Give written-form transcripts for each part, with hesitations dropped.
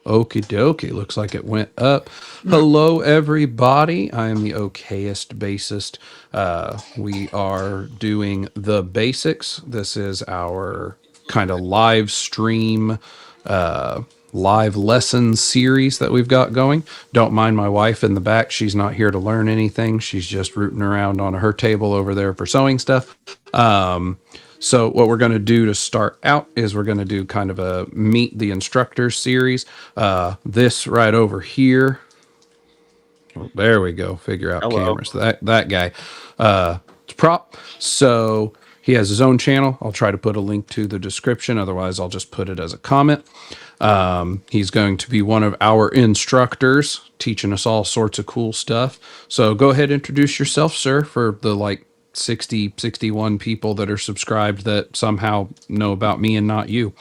Okie dokie. Looks like it went up. Hello, everybody. I am the okayest bassist. We are doing the basics. This is our kind of live stream, uh, live lesson series that we've got going. Don't mind my wife in the back. She's not here to learn anything. She's just rooting around on her table over there for sewing stuff. So what we're going to do to start out is we're going to do kind of a meet the instructors series. This right over here. Oh, there we go. Figure out Hello. cameras. That guy. It's Prop. So he has his own channel. I'll try to put a link to the description. Otherwise, I'll just put it as a comment. He's going to be one of our instructors, teaching us all sorts of cool stuff. So go ahead, introduce yourself, sir, for the 61 people that are subscribed that somehow know about me and not you.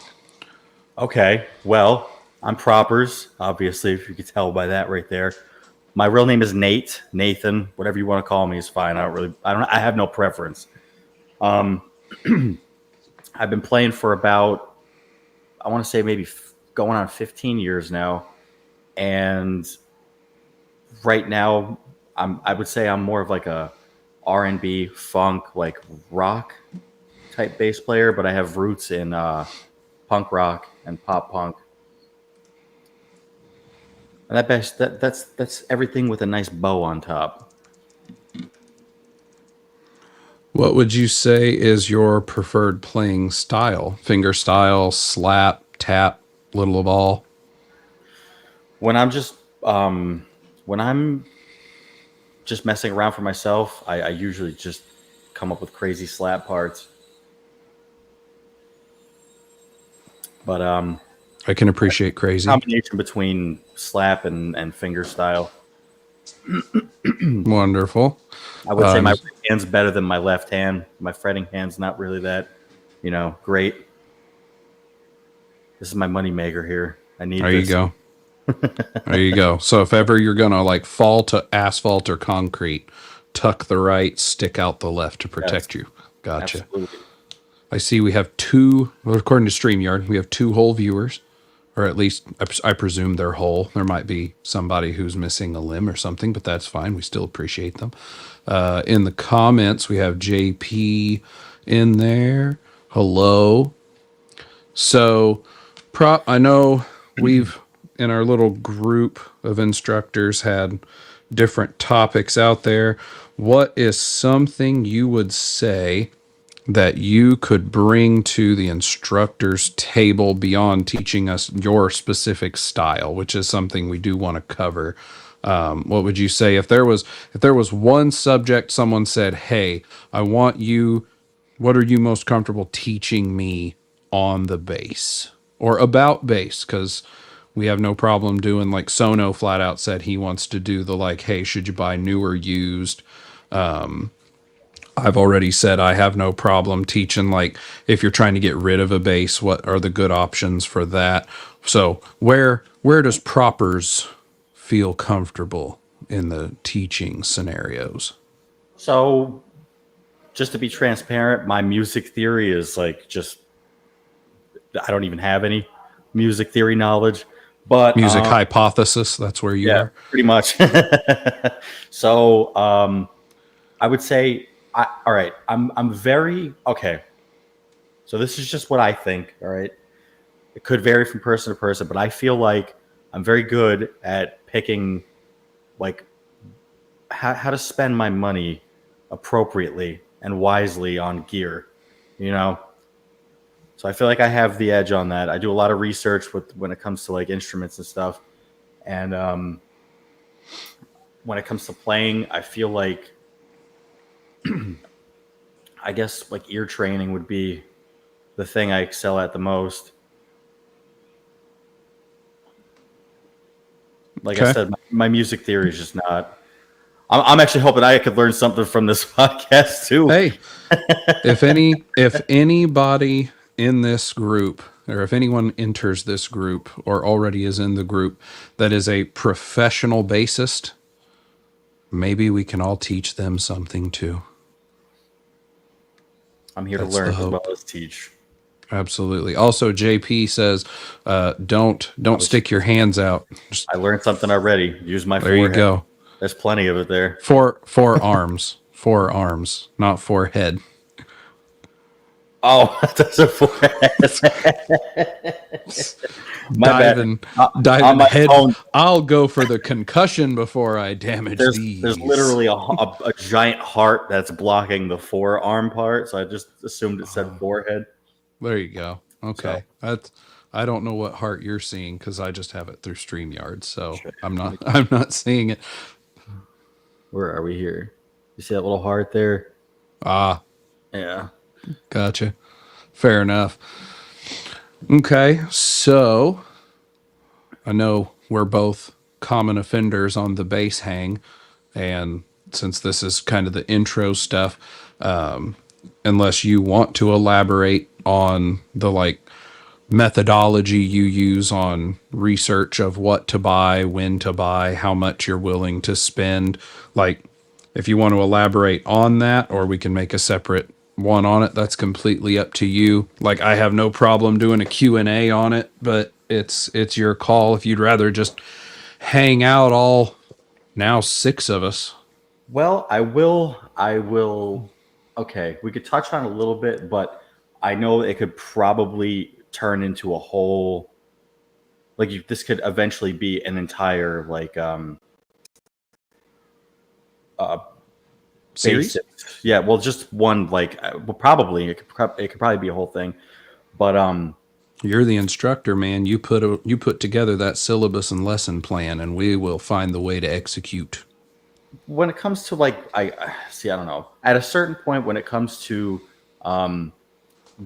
Okay. Well, I'm ProperS, obviously, if you could tell by that right there. My real name is Nate, Nathan, whatever you want to call me is fine. I have no preference. I've been playing for about, I want to say maybe going on 15 years now. And right now, I would say I'm more of like a R&B, funk, like rock type bass player, but I have roots in punk rock and pop punk. And that's everything with a nice bow on top. What would you say is your preferred playing style? Finger style, slap, tap, little of all? When I'm just um, when I'm just messing around for myself, I usually just come up with crazy slap parts. But I can appreciate crazy. combination between slap and finger style. Wonderful. I would say my Um, right hand's better than my left hand. My fretting hand's not really that, great. This is my moneymaker here. I need there you this. go. There you go. So if ever you're going to fall to asphalt or concrete, tuck the right, stick out the left to Yes, protect you. Gotcha. absolutely. I see we have two, well, according to StreamYard, we have two whole viewers, or at least I presume they're whole. There might be somebody who's missing a limb or something, but that's fine. We still appreciate them. In the comments, we have JP in there. Hello. So, Prop, I know we've, in our little group of instructors, had different topics out there. What is something you would say that you could bring to the instructor's table beyond teaching us your specific style, which is something we do want to cover? What would you say if there was one subject someone said, "Hey, I want you. What are you most comfortable teaching me on the bass or about bass?" Because we have no problem doing like Sono flat out said he wants to do the hey, should you buy new or used? I've already said I have no problem teaching if you're trying to get rid of a bass, what are the good options for that? So where does ProperS feel comfortable in the teaching scenarios? So, just to be transparent, my music theory is I don't even have any music theory knowledge, but Music hypothesis, that's where you yeah, are. pretty much. So, I would say, all right, I'm very okay. So this is just what I think. All right, it could vary from person to person, but I feel like I'm very good at picking like how to spend my money appropriately and wisely on gear. You know, so I feel like I have the edge on that. I do a lot of research when it comes to like instruments and stuff, and when it comes to playing, I feel like I guess like ear training would be the thing I excel at the most. Like I Okay. said, my music theory is just not. I'm actually hoping I could learn something from this podcast too. Hey, if anybody in this group or if anyone enters this group or already is in the group that is a professional bassist, maybe we can all teach them something too. I'm here to That's the learn as well hope. as teach. Absolutely. Also, JP says, don't stick your hands out. Just, I learned something already. Use my there you forehead. go. There's plenty of it there. Four arms, not forehead. Oh, that's a forehead. My bad. Diving, On diving my head. phone, I'll go for the concussion before I damage there's these. literally a giant heart that's blocking the forearm part, so I just assumed it said forehead. There you go. So Okay, that's. I don't know what heart you're seeing because I just have it through StreamYard, so shit. I'm not. I'm not seeing it. Where are we here? You see that little heart there? Ah, Yeah. gotcha. Fair enough. Okay, so I know we're both common offenders on the base hang, and since this is kind of the intro stuff, unless you want to elaborate on the like methodology you use on research of what to buy, when to buy, how much you're willing to spend, like if you want to elaborate on that, or we can make a separate one on it, that's completely up to you. Like I have no problem doing a Q&A on it, but it's your call if you'd rather just hang out all now 6 of us. Well, I will. Okay, we could touch on it a little bit, but I know it could probably turn into a whole. Like this could eventually be an entire like uh Series? basics. Yeah, well, just one like well, probably it could probably be a whole thing, but You're the instructor, man. You put together that syllabus and lesson plan, and we will find the way to execute. when it comes to like I see, I don't know. At a certain point, when it comes to um,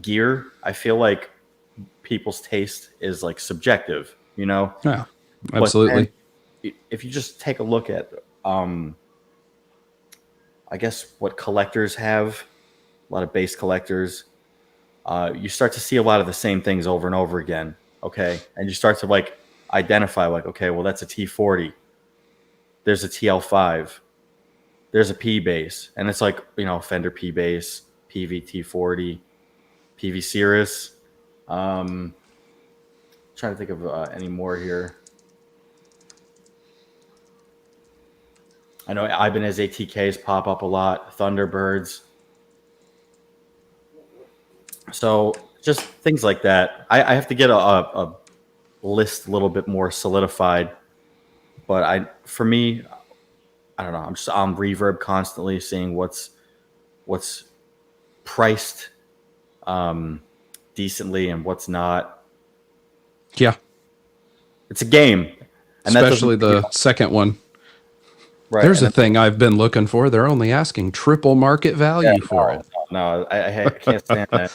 gear, I feel like people's taste is like subjective, you know. Yeah, But then, absolutely. if you just take a look at, um, I guess what collectors have, a lot of base collectors, you start to see a lot of the same things over and over again. Okay, and you start to like identify like, okay, well that's a T40. There's a TL5. There's a P base, and it's like Fender P base, PVT40, PV Cirrus. Trying to think of any more here. I know Ibanez ATKs pop up a lot, Thunderbirds. So just things like that. I have to get a list a little bit more solidified. But for me, I don't know. I'm just on Reverb constantly, seeing what's priced decently and what's not. Yeah, It's a game, and that especially doesn't the second one. right. There's And a then, thing I've been looking for. They're only asking triple market yeah, value for no, it. no, I can't stand that.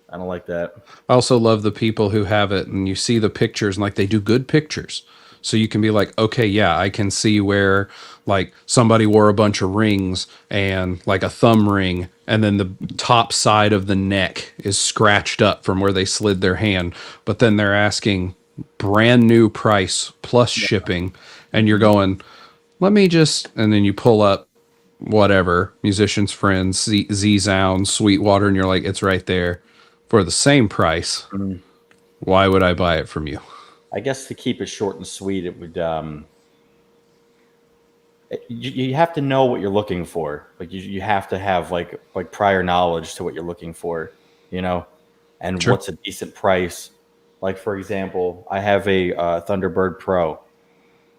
I don't like that. I also love the people who have it and you see the pictures and like they do good pictures. So you can be like, okay, yeah, I can see where like somebody wore a bunch of rings and like a thumb ring, and then the top side of the neck is scratched up from where they slid their hand. But then they're asking brand new price plus shipping, and you're going, let me just, and then you pull up whatever, Musician's Friends, Z Sound, Sweetwater, and you're like, it's right there for the same price. Mhm. Why would I buy it from you? I guess to keep it short and sweet, it would. You have to know what you're looking for. Like you have to have like prior knowledge to what you're looking for, you know, and Sure. what's a decent price. Like for example, I have a Thunderbird Pro.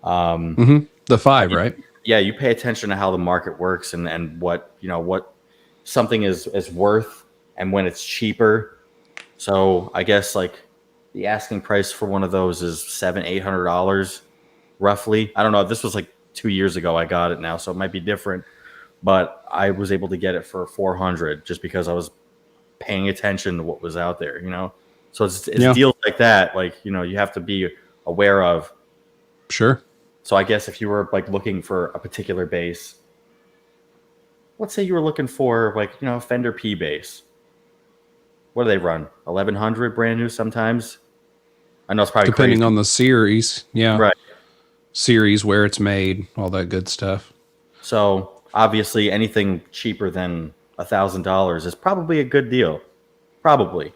The 5, right? Yeah, you pay attention to how the market works and what what something is worth and when it's cheaper. So I guess like the asking price for one of those is $700-800 roughly. I don't know. This was like 2 years ago. I got it now, so it might be different. But I was able to get it for 400 just because I was paying attention to what was out there. So it's Yeah, deals like that. Like you have to be aware of. sure. So I guess if you were like looking for a particular bass, let's say you were looking for like Fender P bass. What do they run? 1100 brand new sometimes. I know it's probably crazy, Depending on the series. Yeah. right? Series, where it's made, all that good stuff. So obviously, anything cheaper than $1,000 is probably a good deal. Probably,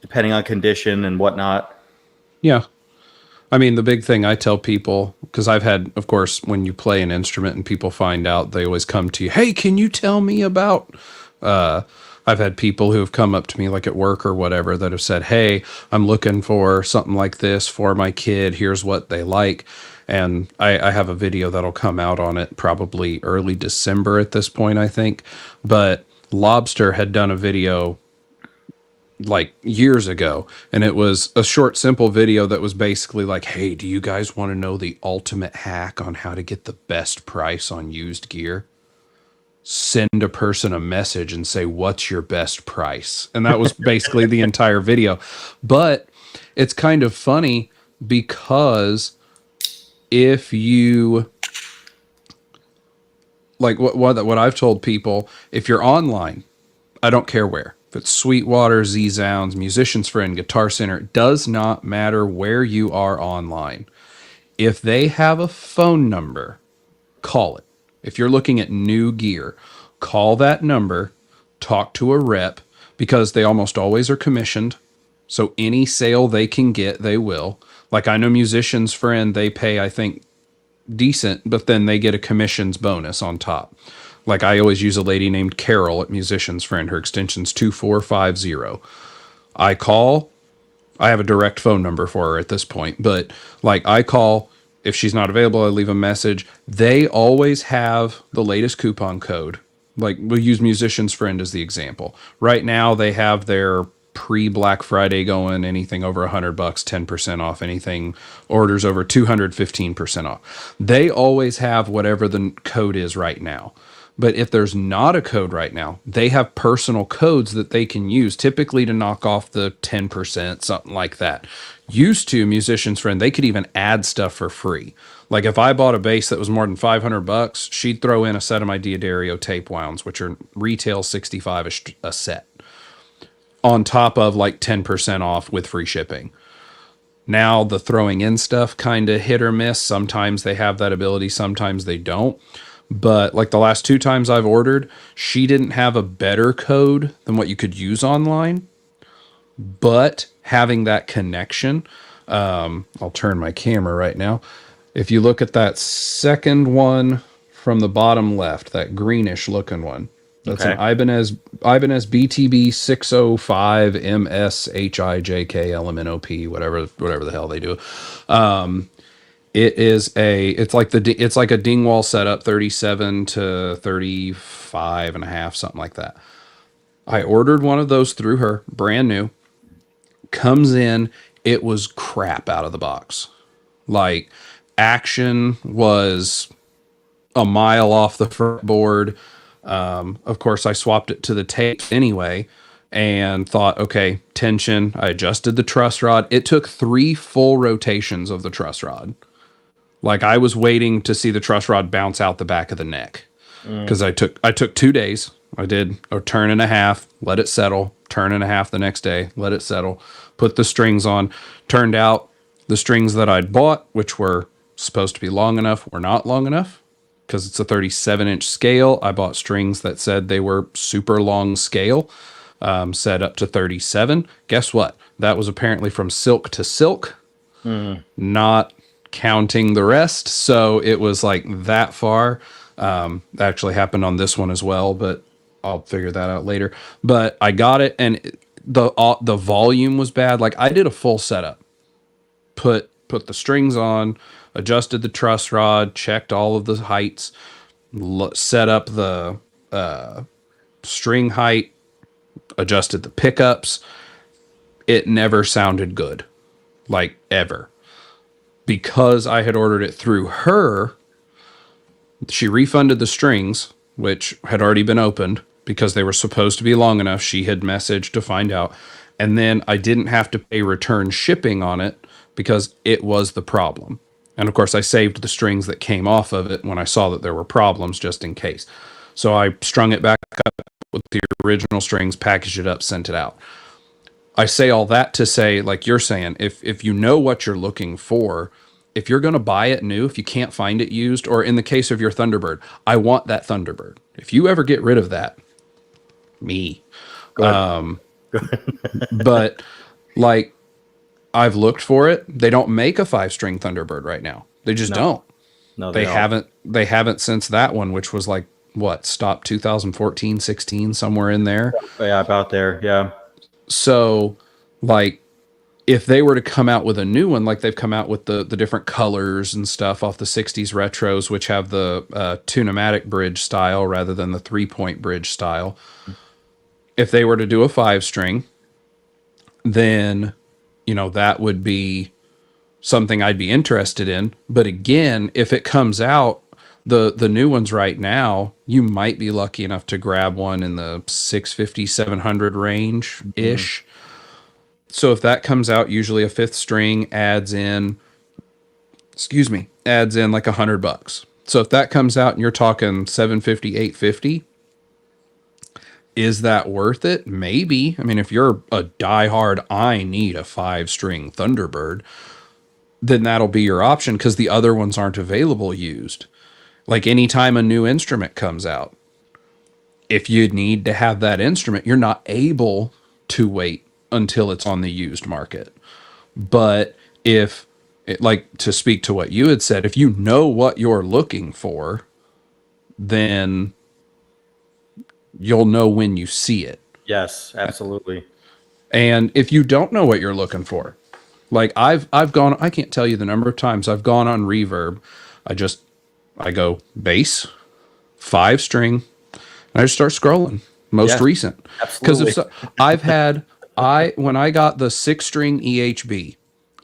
depending on condition and whatnot. Yeah. I mean, the big thing I tell people, because I've had, of course, when you play an instrument and people find out, they always come to you, hey, can you tell me about, uh, I've had people who have come up to me like at work or whatever that have said, hey, I'm looking for something like this for my kid. Here's what they like. And I have a video that'll come out on it probably early December at this point, I think. But Lobster had done a video like years ago, and it was a short simple video that was basically like, hey, do you guys want to know the ultimate hack on how to get the best price on used gear? Send a person a message and say, what's your best price? And that was basically the entire video. But it's kind of funny because if you like what I've told people, if you're online, I don't care where. If it's Sweetwater, Z Sounds, Musician's Friend, Guitar Center, it does not matter where you are online. If they have a phone number, call it. If you're looking at new gear, call that number, talk to a rep, because they almost always are commissioned. So any sale they can get, they will. Like I know Musician's Friend, they pay, I think, decent, but then they get a commissions bonus on top. Like I always use a lady named Carol at Musician's Friend. Her extension's 2450. I call. I have a direct phone number for her at this point, but like I call. If she's not available, I leave a message. They always have the latest coupon code. Like we'll use Musician's Friend as the example. Right now they have their pre-Black Friday going. Anything over $100, 10% off. Anything orders over 215% off. They always have whatever the code is right now. But if there's not a code right now, they have personal codes that they can use, typically to knock off the 10%, something like that. Used to Musician's Friend, they could even add stuff for free. Like if I bought a bass that was more than $500, she'd throw in a set of my Diodario tape wounds, which are retail 65 a set, on top of like 10% off with free shipping. Now the throwing in stuff kind of hit or miss. Sometimes they have that ability, sometimes they don't. But like the last 2 times I've ordered, she didn't have a better code than what you could use online. But having that connection, I'll turn my camera right now. If you look at that second one from the bottom left, that greenish looking one, that's an Ibanez BTB 605 MSHIJK whatever the hell they do. It's like a Dingwall setup, 37 to 35 and a half, something like that. I ordered one of those through her, brand new. Comes in, it was crap out of the box. Like action was a mile off the fretboard. Of course, I swapped it to the tape anyway and thought, okay, tension. I adjusted the truss rod. It took 3 full rotations of the truss rod. Like I was waiting to see the truss rod bounce out the back of the neck, because I took 2 days. I did a turn and a half, let it settle, turn and a half the next day, let it settle, put the strings on. Turned out the strings that I'd bought, which were supposed to be long enough, were not long enough, because it's a 37-inch scale. I bought strings that said they were super long scale, set up to 37. Guess what? That was apparently from silk to silk, not counting the rest. So it was like that far. That actually happened on this one as well, but I'll figure that out later. But I got it, and the volume was bad. Like I did a full setup, put the strings on, adjusted the truss rod, checked all of the heights, set up the string height, adjusted the pickups. It never sounded good, like ever. Because I had ordered it through her, she refunded the strings, which had already been opened because they were supposed to be long enough. She had messaged to find out. And then I didn't have to pay return shipping on it because it was the problem. And of course, I saved the strings that came off of it when I saw that there were problems, just in case. So I strung it back up with the original strings, packaged it up, sent it out. I say all that to say, like you're saying, if you know what you're looking for, if you're going to buy it new, if you can't find it used, or in the case of your Thunderbird, I want that Thunderbird. If you ever get rid of that, me. Good. But like I've looked for it. They don't make a 5-string Thunderbird right now. They just No, don't. no, they They don't. haven't they haven't since that one, which was like what, stop 2014, 16, somewhere in there. Yeah, about there. Yeah. So like if they were to come out with a new one, like they've come out with the different colors and stuff off the 60s retros, which have the tunematic bridge style rather than the 3-point bridge style. If they were to do a 5-string, then, that would be something I'd be interested in. But again, if it comes out, the new ones right now, you might be lucky enough to grab one in the 650, 700 range Mhm. ish. So if that comes out, usually a 5th string adds in like $100. So if that comes out and you're talking 750, 850, is that worth it? Maybe. I mean, if you're a diehard, I need a 5-string Thunderbird, then that'll be your option because the other ones aren't available used. Like anytime a new instrument comes out, if you need to have that instrument, you're not able to wait until it's on the used market. But if like to speak to what you had said, if you know what you're looking for, then you'll know when you see it. Yes, absolutely. And if you don't know what you're looking for, like I've gone, I can't tell you the number of times I've gone on Reverb. I just I go bass, 5-string, and I just start scrolling. Most Yes, recent, because if absolutely. so, when I got the 6-string EHB,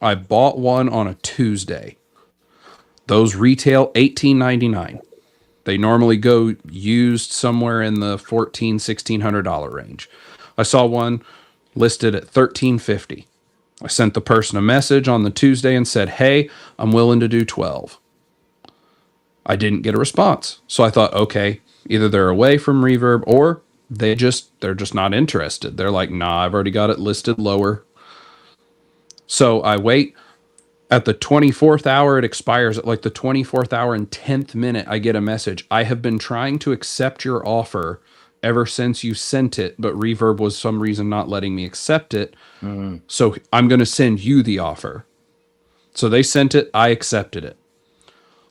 I bought one on a Tuesday. Those retail $18.99. They normally go used somewhere in the $1,400–1,600 range. I saw one listed at $1,350. I sent the person a message on the Tuesday and said, "Hey, I'm willing to do 12." I didn't get a response. So I thought, okay, either they're away from Reverb or they're just not interested. They're like, "Nah, I've already got it listed lower." So I wait. At the 24th hour, it expires. At like the 24th hour and 10th minute, I get a message. "I have been trying to accept your offer ever since you sent it, but Reverb was some reason not letting me accept it. Mm, So I'm going to send you the offer." So they sent it. I accepted it.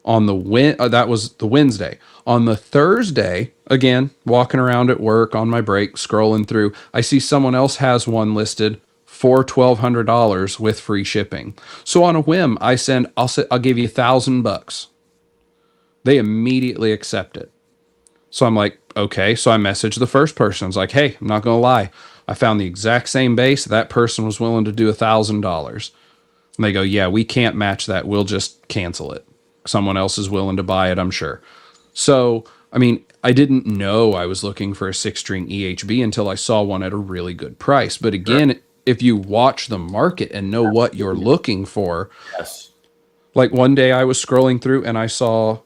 On the that was the Wednesday. On the Thursday, again, walking around at work on my break, scrolling through, I see someone else has one listed for $1,200 with free shipping. So on a whim, I'll give you $1,000. They immediately accept it. So I'm like, okay. So I messaged the first person. I was like, "Hey, I'm not gonna lie. I found the exact same bass. That person was willing to do $1,000." And they go, "Yeah, we can't match that. We'll just cancel it. Someone else is willing to buy it, I'm sure." So, I mean, I didn't know I was looking for a 6-string EHB until I saw one at a really good price. But sure. again, if you watch the market and know what you're Absolutely. looking for, Yes. like one day I was scrolling through and I got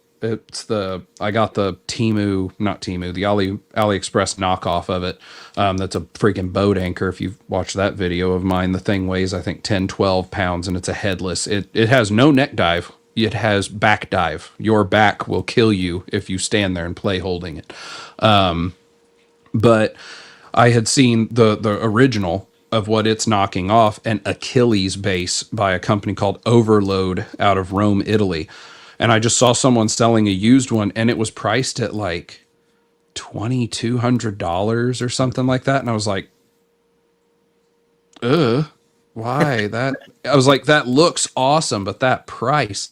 the not Timu, the AliExpress knockoff of it. That's a freaking boat anchor. If you've watched that video of mine, the thing weighs, I think, 10, 12 pounds and it's a headless. It has no neck dive. It has back dive. Your back will kill you if you stand there and play holding it. But I had seen the original of what it's knocking off, an Achilles bass by a company called Overload out of Rome, Italy. And I just saw someone selling a used one and it was priced at like $2,200 or something like that. And I was like, why that? I was like, that looks awesome, but that price.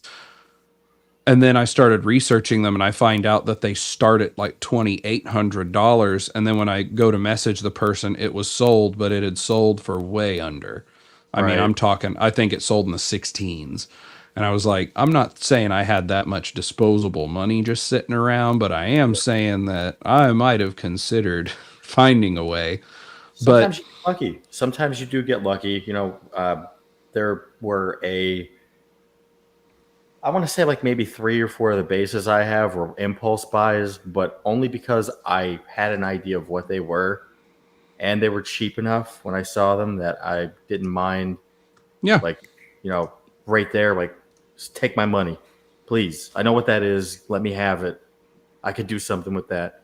And then I started researching them and I find out that they start at like $2,800. And then when I go to message the person, it was sold, but it had sold for way under. I mean, Right. I'm talking, I think it sold in the 16s. And I was like, I'm not saying I had that much disposable money just sitting around, but I am saying that I might have considered finding a way. But Sometimes you get lucky. Sometimes you do get lucky. There were I want to say like maybe three or four of the bases I have were impulse buys, but only because I had an idea of what they were and they were cheap enough when I saw them that I didn't mind, yeah, like, you know, right there, like, just take my money, please. I know what that is. Let me have it. I could do something with that.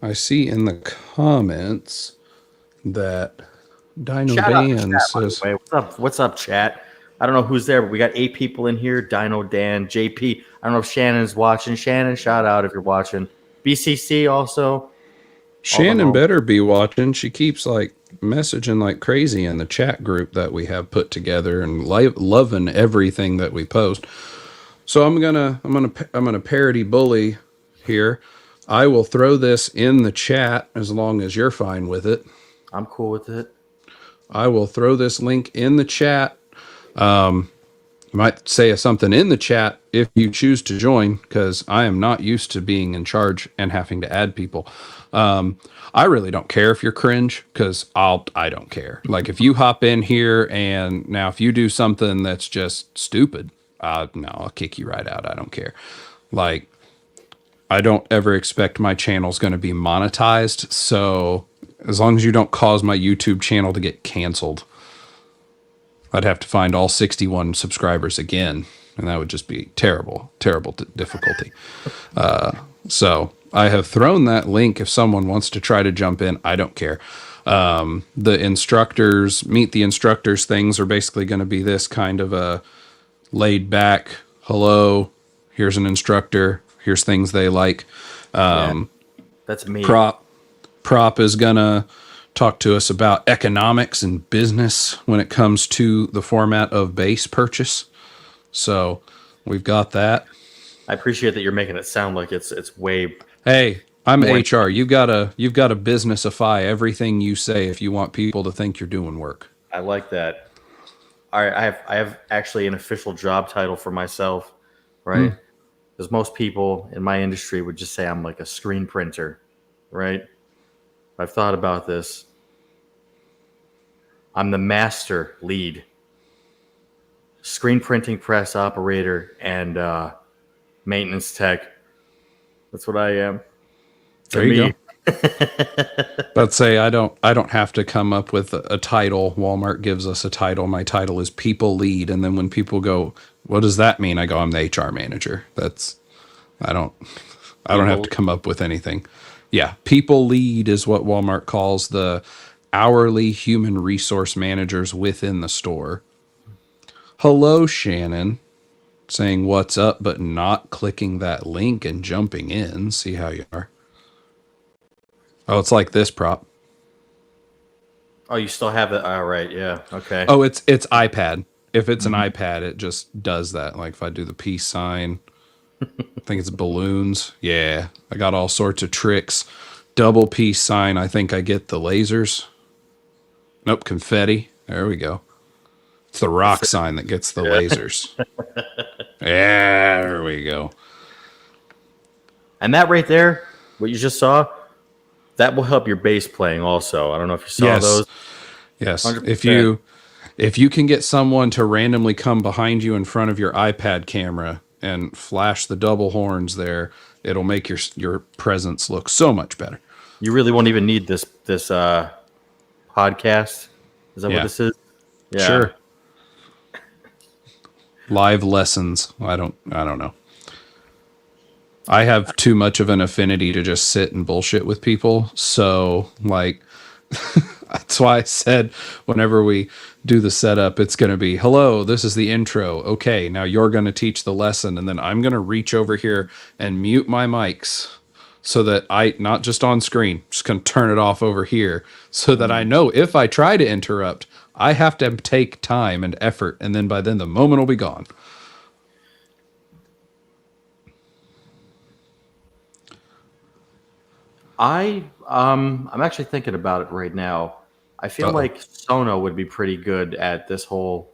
I see in the comments that Dino Shout out to Dan chat, by the says, way. What's up? What's up, chat? I don't know who's there, but we got 8 people in here. Dino, Dan, JP. I don't know if Shannon's watching. Shannon, shout out if you're watching. BCC also. All the Shannon home. better be watching. She keeps like messaging like crazy in the chat group that we have put together and loving everything that we post. So I'm gonna parody bully here. I will throw this in the chat as long as you're fine with it. I'm cool with it. I will throw this link in the chat. You might say something in the chat if you choose to join, because I am not used to being in charge and having to add people. I really don't care if you're cringe, because I don't care. Like if you hop in here and now if you do something that's just stupid, no, I'll kick you right out. I don't care. Like I don't ever expect my channel's going to be monetized. So as long as you don't cause my YouTube channel to get canceled, I'd have to find all 61 subscribers again, and that would just be terrible, terrible difficulty. So I have thrown that link if someone wants to try to jump in. I don't care. The instructors, meet the instructors things are basically going to be this kind of a laid back, hello, here's an instructor, here's things they like. Yeah, that's me. Prop is going to talk to us about economics and business when it comes to the format of base purchase. So we've got that. I appreciate that you're making it sound like it's way. Hey, I'm HR. You've got to businessify everything you say if you want people to think you're doing work. I like that. All right, I have actually an official job title for myself, right? Because most people in my industry would just say I'm like a screen printer, right? I've thought about this. I'm the master lead, screen printing press operator, and maintenance tech. That's what I am. There you go. But say I don't have to come up with a title. Walmart gives us a title. My title is people lead, and then when people go, what does that mean? I go, I'm the HR manager. I don't have to come up with anything. Yeah, people lead is what Walmart calls the hourly human resource managers within the store. Hello, Shannon, saying what's up, but not clicking that link and jumping in. See how you are. Oh, it's like this, Prop. Oh, you still have it? All right, yeah, okay. Oh, it's iPad. If it's an iPad, it just does that. Like if I do the peace sign, I think it's balloons. Yeah, I got all sorts of tricks. Double peace sign, I think I get the lasers. Nope, confetti. There we go. It's the rock sign that gets the lasers. Yeah, there we go. And that right there, what you just saw, that will help your bass playing also. I don't know if you saw those. Yes. 100%. If you can get someone to randomly come behind you in front of your iPad camera and flash the double horns there, it'll make your presence look so much better. You really won't even need this podcast. Is that what this is? Yeah. Sure. Live lessons. I don't know. I have too much of an affinity to just sit and bullshit with people. So like that's why I said whenever we do the setup, it's going to be, hello, this is the intro. Okay, now you're going to teach the lesson. And then I'm going to reach over here and mute my mics so that not just on screen, just going to turn it off over here so that I know if I try to interrupt, I have to take time and effort. And then by then the moment will be gone. I'm actually thinking about it right now. I feel like Sono would be pretty good at this whole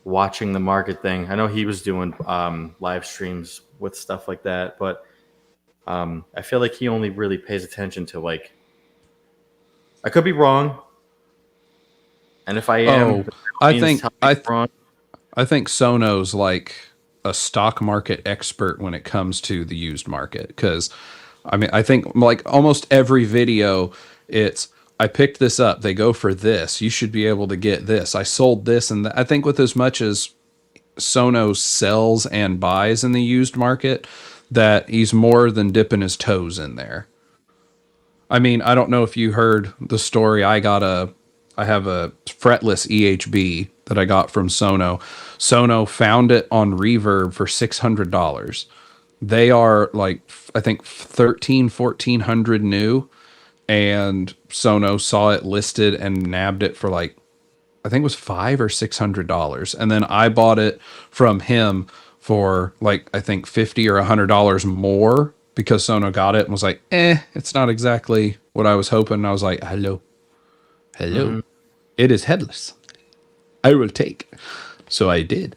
watching the market thing. I know he was doing live streams with stuff like that, but I feel like he only really pays attention to like. I could be wrong, and if I am, I think Sono's like a stock market expert when it comes to the used market, because I mean, I think like almost every video, it's, I picked this up. They go for this. You should be able to get this. I sold this. And I think with as much as Sono sells and buys in the used market, that he's more than dipping his toes in there. I mean, I don't know if you heard the story. I have a fretless EHB that I got from Sono. Sono found it on Reverb for $600. They are like, I think 1400 new, and Sono saw it listed and nabbed it for like, I think it was $500 or $600. And then I bought it from him for like, I think $50 or $100 more because Sono got it and was like, it's not exactly what I was hoping. And I was like, hello, it is headless. I will take. So I did,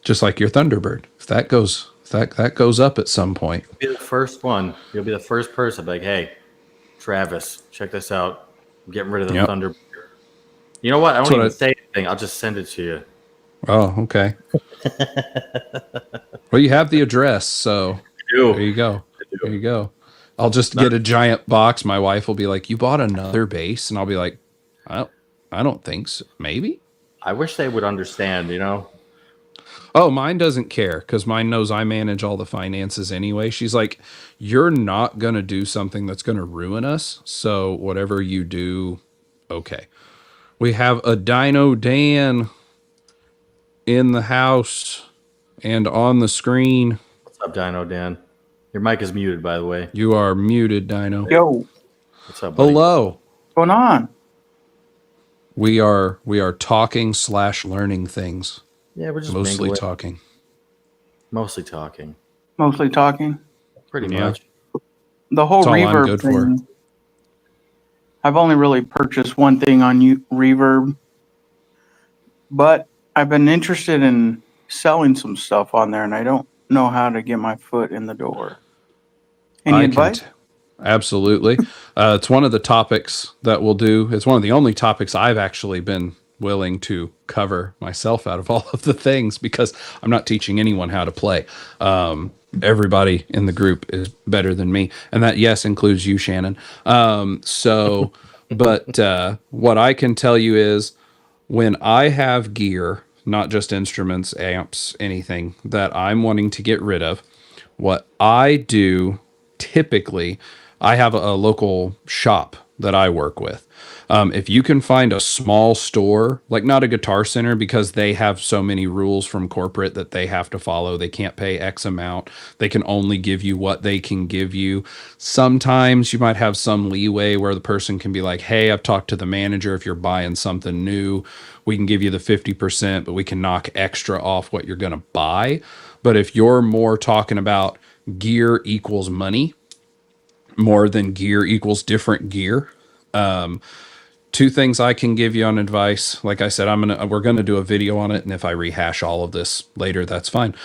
just like your Thunderbird. If that goes, that goes up at some point. You'll be the first one. You'll be the first person. Like, hey, Travis, check this out. I'm getting rid of the Thunderbird. You know what? I won't even say anything. I'll just send it to you. Oh, okay. Well, you have the address, so there you go. There you go. I'll just get a giant box. My wife will be like, "You bought another base?" And I'll be like, "I don't think so. Maybe." I wish they would understand, you know? Oh, mine doesn't care because mine knows I manage all the finances anyway. She's like, "You're not going to do something that's going to ruin us. So whatever you do, okay." We have a Dino Dan in the house and on the screen. What's up, Dino Dan? Your mic is muted, by the way. You are muted, Dino. Yo, what's up, buddy? Hello. What's going on? We are talking / learning things. Yeah, we're just mostly talking. Mostly talking. Mostly talking. Pretty much. The whole That's all I'm reverb good thing. for. I've only really purchased one thing on Reverb, but I've been interested in selling some stuff on there, and I don't know how to get my foot in the door. Any advice? Absolutely. It's one of the topics that we'll do. It's one of the only topics I've actually been willing to cover myself out of all of the things because I'm not teaching anyone how to play. Everybody in the group is better than me. And that, yes, includes you, Shannon. But what I can tell you is when I have gear, not just instruments, amps, anything that I'm wanting to get rid of, what I do typically, I have a local shop that I work with. If you can find a small store, like not a Guitar Center, because they have so many rules from corporate that they have to follow. They can't pay X amount. They can only give you what they can give you. Sometimes you might have some leeway where the person can be like, hey, I've talked to the manager. If you're buying something new, we can give you the 50%, but we can knock extra off what you're going to buy. But if you're more talking about gear equals money, more than gear equals different gear, two things I can give you on advice. Like I said, we're gonna do a video on it, and if I rehash all of this later, that's fine.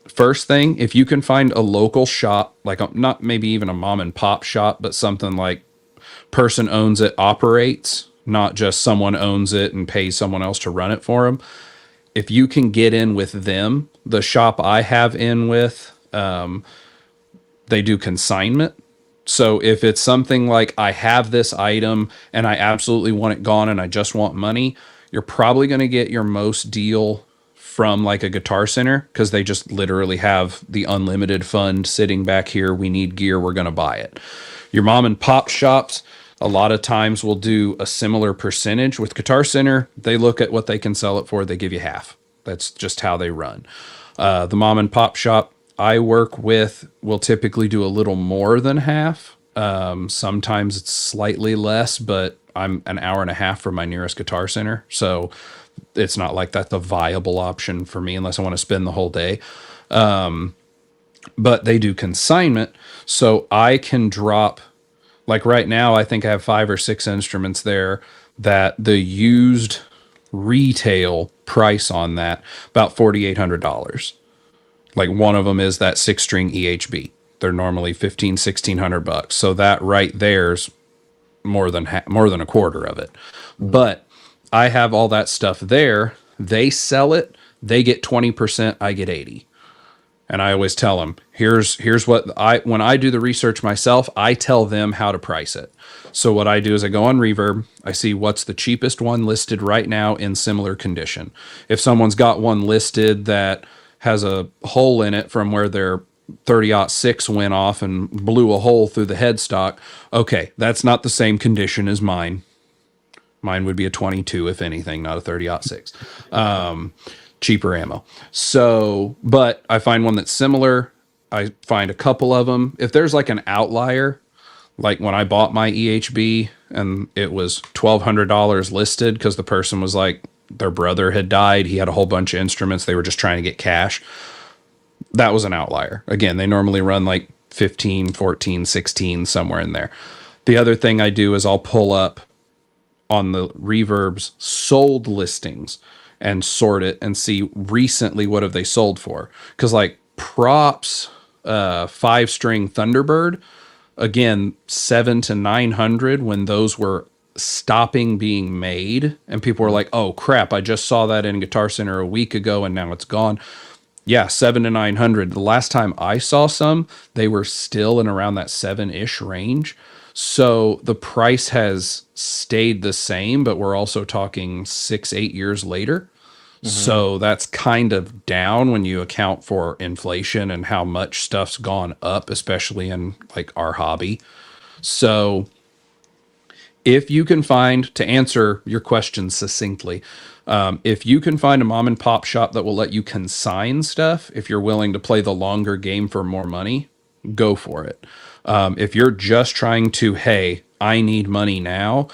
First thing, if you can find a local shop, like not maybe even a mom and pop shop, but something like person owns it, operates, not just someone owns it and pays someone else to run it for them. If you can get in with them, the shop I have in with, they do consignment. So if it's something like I have this item and I absolutely want it gone and I just want money, you're probably going to get your most deal from like a Guitar Center because they just literally have the unlimited fund sitting back here. We need gear. We're going to buy it. Your mom and pop shops, a lot of times will do a similar percentage. With Guitar Center, they look at what they can sell it for. They give you half. That's just how they run. The mom and pop shop I work with will typically do a little more than half. Sometimes it's slightly less, but I'm an hour and a half from my nearest Guitar Center. So it's not like that's a viable option for me unless I want to spend the whole day. But they do consignment. So I can drop, like right now, I think I have 5 or 6 instruments there that the used retail price on that about $4,800. Like one of them is that 6-string EHB. They're normally $1,500-$1,600. So that right there's more than a quarter of it. But I have all that stuff there. They sell it. They get 20%. I get 80%. And I always tell them, here's what when I do the research myself, I tell them how to price it. So what I do is I go on Reverb. I see what's the cheapest one listed right now in similar condition. If someone's got one listed that has a hole in it from where their 30-06 went off and blew a hole through the headstock. Okay, that's not the same condition as mine. Mine would be a 22, if anything, not a 30-06. Cheaper ammo. So, but I find one that's similar. I find a couple of them. If there's like an outlier, like when I bought my EHB and it was $1,200 listed because the person was like, their brother had died. He had a whole bunch of instruments. They were just trying to get cash. That was an outlier. Again, they normally run like 15, 14, 16, somewhere in there. The other thing I do is I'll pull up on the Reverb's sold listings and sort it and see recently what have they sold for. Because like props, 5-string Thunderbird, again, 700 to 900 when those were stopping being made, and people were like, "Oh crap! I just saw that in Guitar Center a week ago, and now it's gone." Yeah, 700 to 900. The last time I saw some, they were still in around that 7-ish range. So the price has stayed the same, but we're also talking 6-8 years later. So that's kind of down when you account for inflation and how much stuff's gone up, especially in like our hobby. So if you can find, to answer your question succinctly, if you can find a mom and pop shop that will let you consign stuff, if you're willing to play the longer game for more money, go for it. If you're just trying to, hey, I need money now,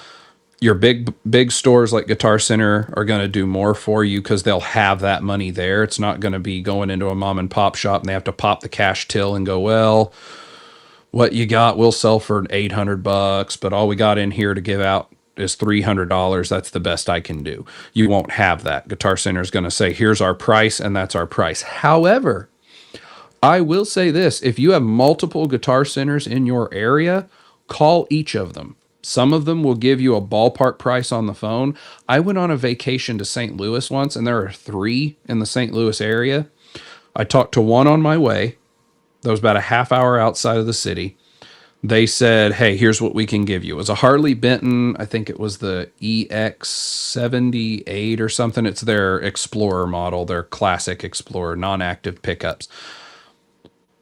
your big stores like Guitar Center are going to do more for you because they'll have that money there. It's not going to be going into a mom and pop shop and they have to pop the cash till and go, well, what you got we'll sell for $800, but all we got in here to give out is $300. That's the best I can do. You won't have that. Guitar Center is going to say, here's our price, and that's our price. However, I will say this: if you have multiple Guitar Centers in your area, call each of them. Some of them will give you a ballpark price on the phone. I went on a vacation to St. Louis once, and there are 3 in the St. Louis area. I talked to one on my way. That was about a half hour outside of the city. They said, hey, here's what we can give you. It was a Harley Benton. I think it was the EX78 or something. It's their Explorer model, their classic Explorer, non-active pickups.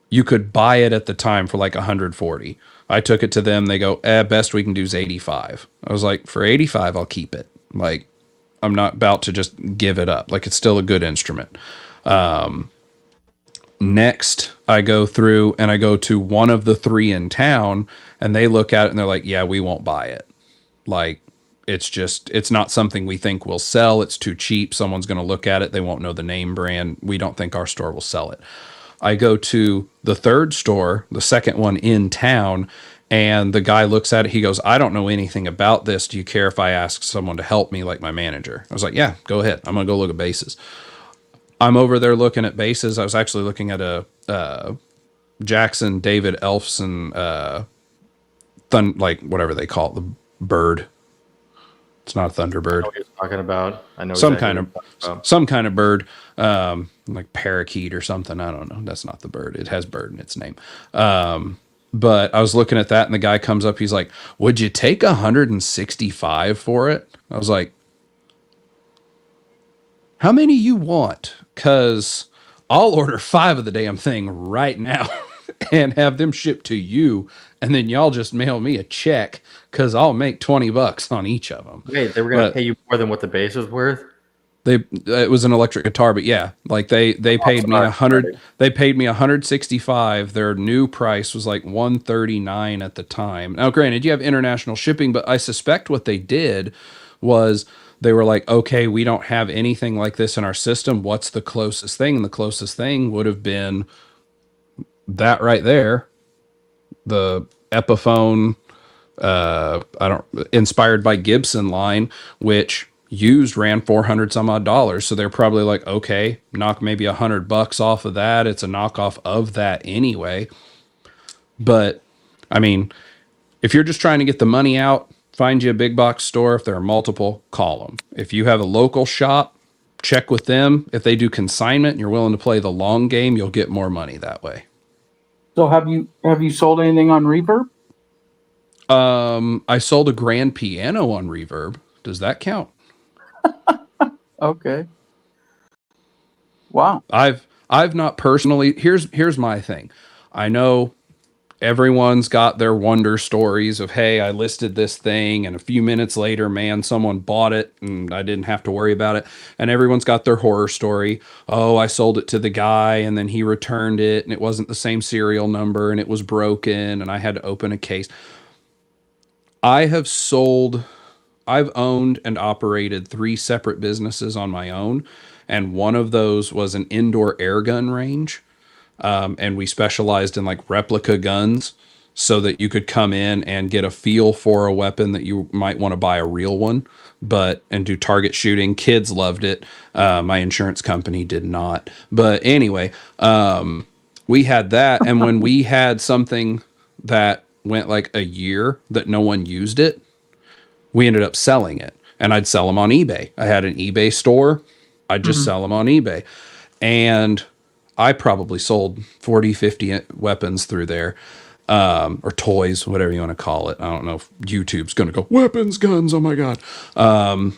You could buy it at the time for like 140. I took it to them. They go, best we can do is 85. I was like, for 85, I'll keep it. Like, I'm not about to just give it up. Like, it's still a good instrument. Next, I go through and I go to one of the 3 in town, and they look at it and they're like, yeah, we won't buy it. Like, it's not something we think will sell. It's too cheap. Someone's going to look at it. They won't know the name brand. We don't think our store will sell it. I go to the 3rd store, the second one in town, and the guy looks at it. He goes, I don't know anything about this. Do you care if I ask someone to help me, like my manager? I was like, yeah, go ahead. I'm going to go look at basses. I'm over there looking at basses. I was actually looking at a Jackson David Elfson, like whatever they call it, the bird. It's not a Thunderbird. I know what you're talking about. I know some exactly kind of what you're talking about. some kind of bird, like parakeet or something. I don't know. That's not the bird. It has bird in its name. But I was looking at that, and the guy comes up. He's like, "Would you take 165 for it?" I was like, "How many you want? Because I'll order 5 of the damn thing right now and have them shipped to you, and then y'all just mail me a check because I'll make $20 on each of them." Wait, they were going to pay you more than what the bass was worth? It was an electric guitar, but yeah, like they paid me 100. They paid me 165. Their new price was like 139 at the time. Now, granted, you have international shipping, but I suspect what they did was they were like, okay, we don't have anything like this in our system. What's the closest thing? And the closest thing would have been that right there, the Epiphone, inspired by Gibson line, which ran 400 some odd dollars. So they're probably like, okay, knock maybe $100 off of that. It's a knockoff of that anyway. But I mean, if you're just trying to get the money out, find you a big box store. If there are multiple, call them. If you have a local shop, check with them. If they do consignment and you're willing to play the long game, you'll get more money that way. So have you sold anything on Reverb? I sold a grand piano on Reverb. Does that count? Okay. Wow. I've I've not personally. Here's my thing. I know everyone's got their wonder stories of, hey, I listed this thing and a few minutes later, man, someone bought it and I didn't have to worry about it. And everyone's got their horror story. Oh, I sold it to the guy and then he returned it and it wasn't the same serial number and it was broken and I had to open a case. I have sold, I've owned and operated 3 separate businesses on my own. And one of those was an indoor air gun range. And we specialized in like replica guns so that you could come in and get a feel for a weapon that you might want to buy a real one, and do target shooting. Kids loved it. My insurance company did not. But anyway, we had that. And when we had something that went like a year that no one used it, we ended up selling it. And I'd sell them on eBay. I had an eBay store. I'd just sell them on eBay. And I probably sold 40, 50 weapons through there, or toys, whatever you want to call it. I don't know if YouTube's going to go, weapons, guns, oh my God.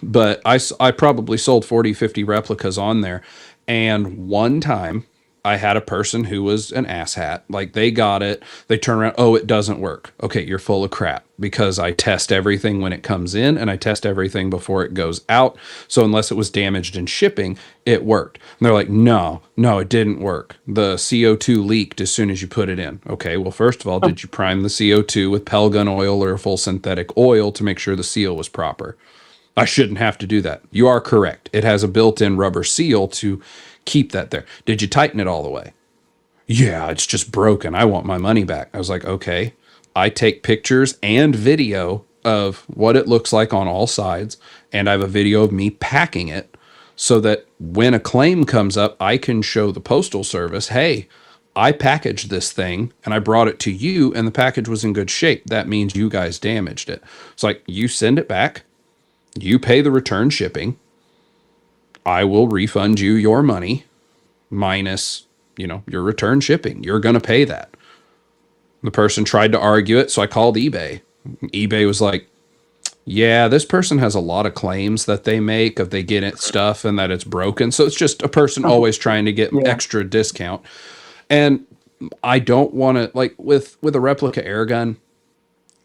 But I probably sold 40, 50 replicas on there. And one time I had a person who was an asshat. Like they got it, they turn around, oh, it doesn't work. Okay, you're full of crap because I test everything when it comes in and I test everything before it goes out. So unless it was damaged in shipping, it worked. And they're like, no, it didn't work. The CO2 leaked as soon as you put it in. Okay, well, first of all, did you prime the CO2 with Pelgun oil or a full synthetic oil to make sure the seal was proper? I shouldn't have to do that. You are correct. It has a built-in rubber seal to keep that there. Did you tighten it all the way? Yeah, it's just broken. I want my money back. I was like, okay. I take pictures and video of what it looks like on all sides, and I have a video of me packing it so that when a claim comes up, I can show the Postal Service, hey, I packaged this thing and I brought it to you and the package was in good shape. That means you guys damaged it. It's like, you send it back, you pay the return shipping, I will refund you your money minus, your return shipping. You're going to pay that. The person tried to argue it, so I called eBay. eBay was like, yeah, this person has a lot of claims that they make of they get it stuff and that it's broken. So it's just a person always trying to get extra discount. And I don't want to, like with a replica air gun,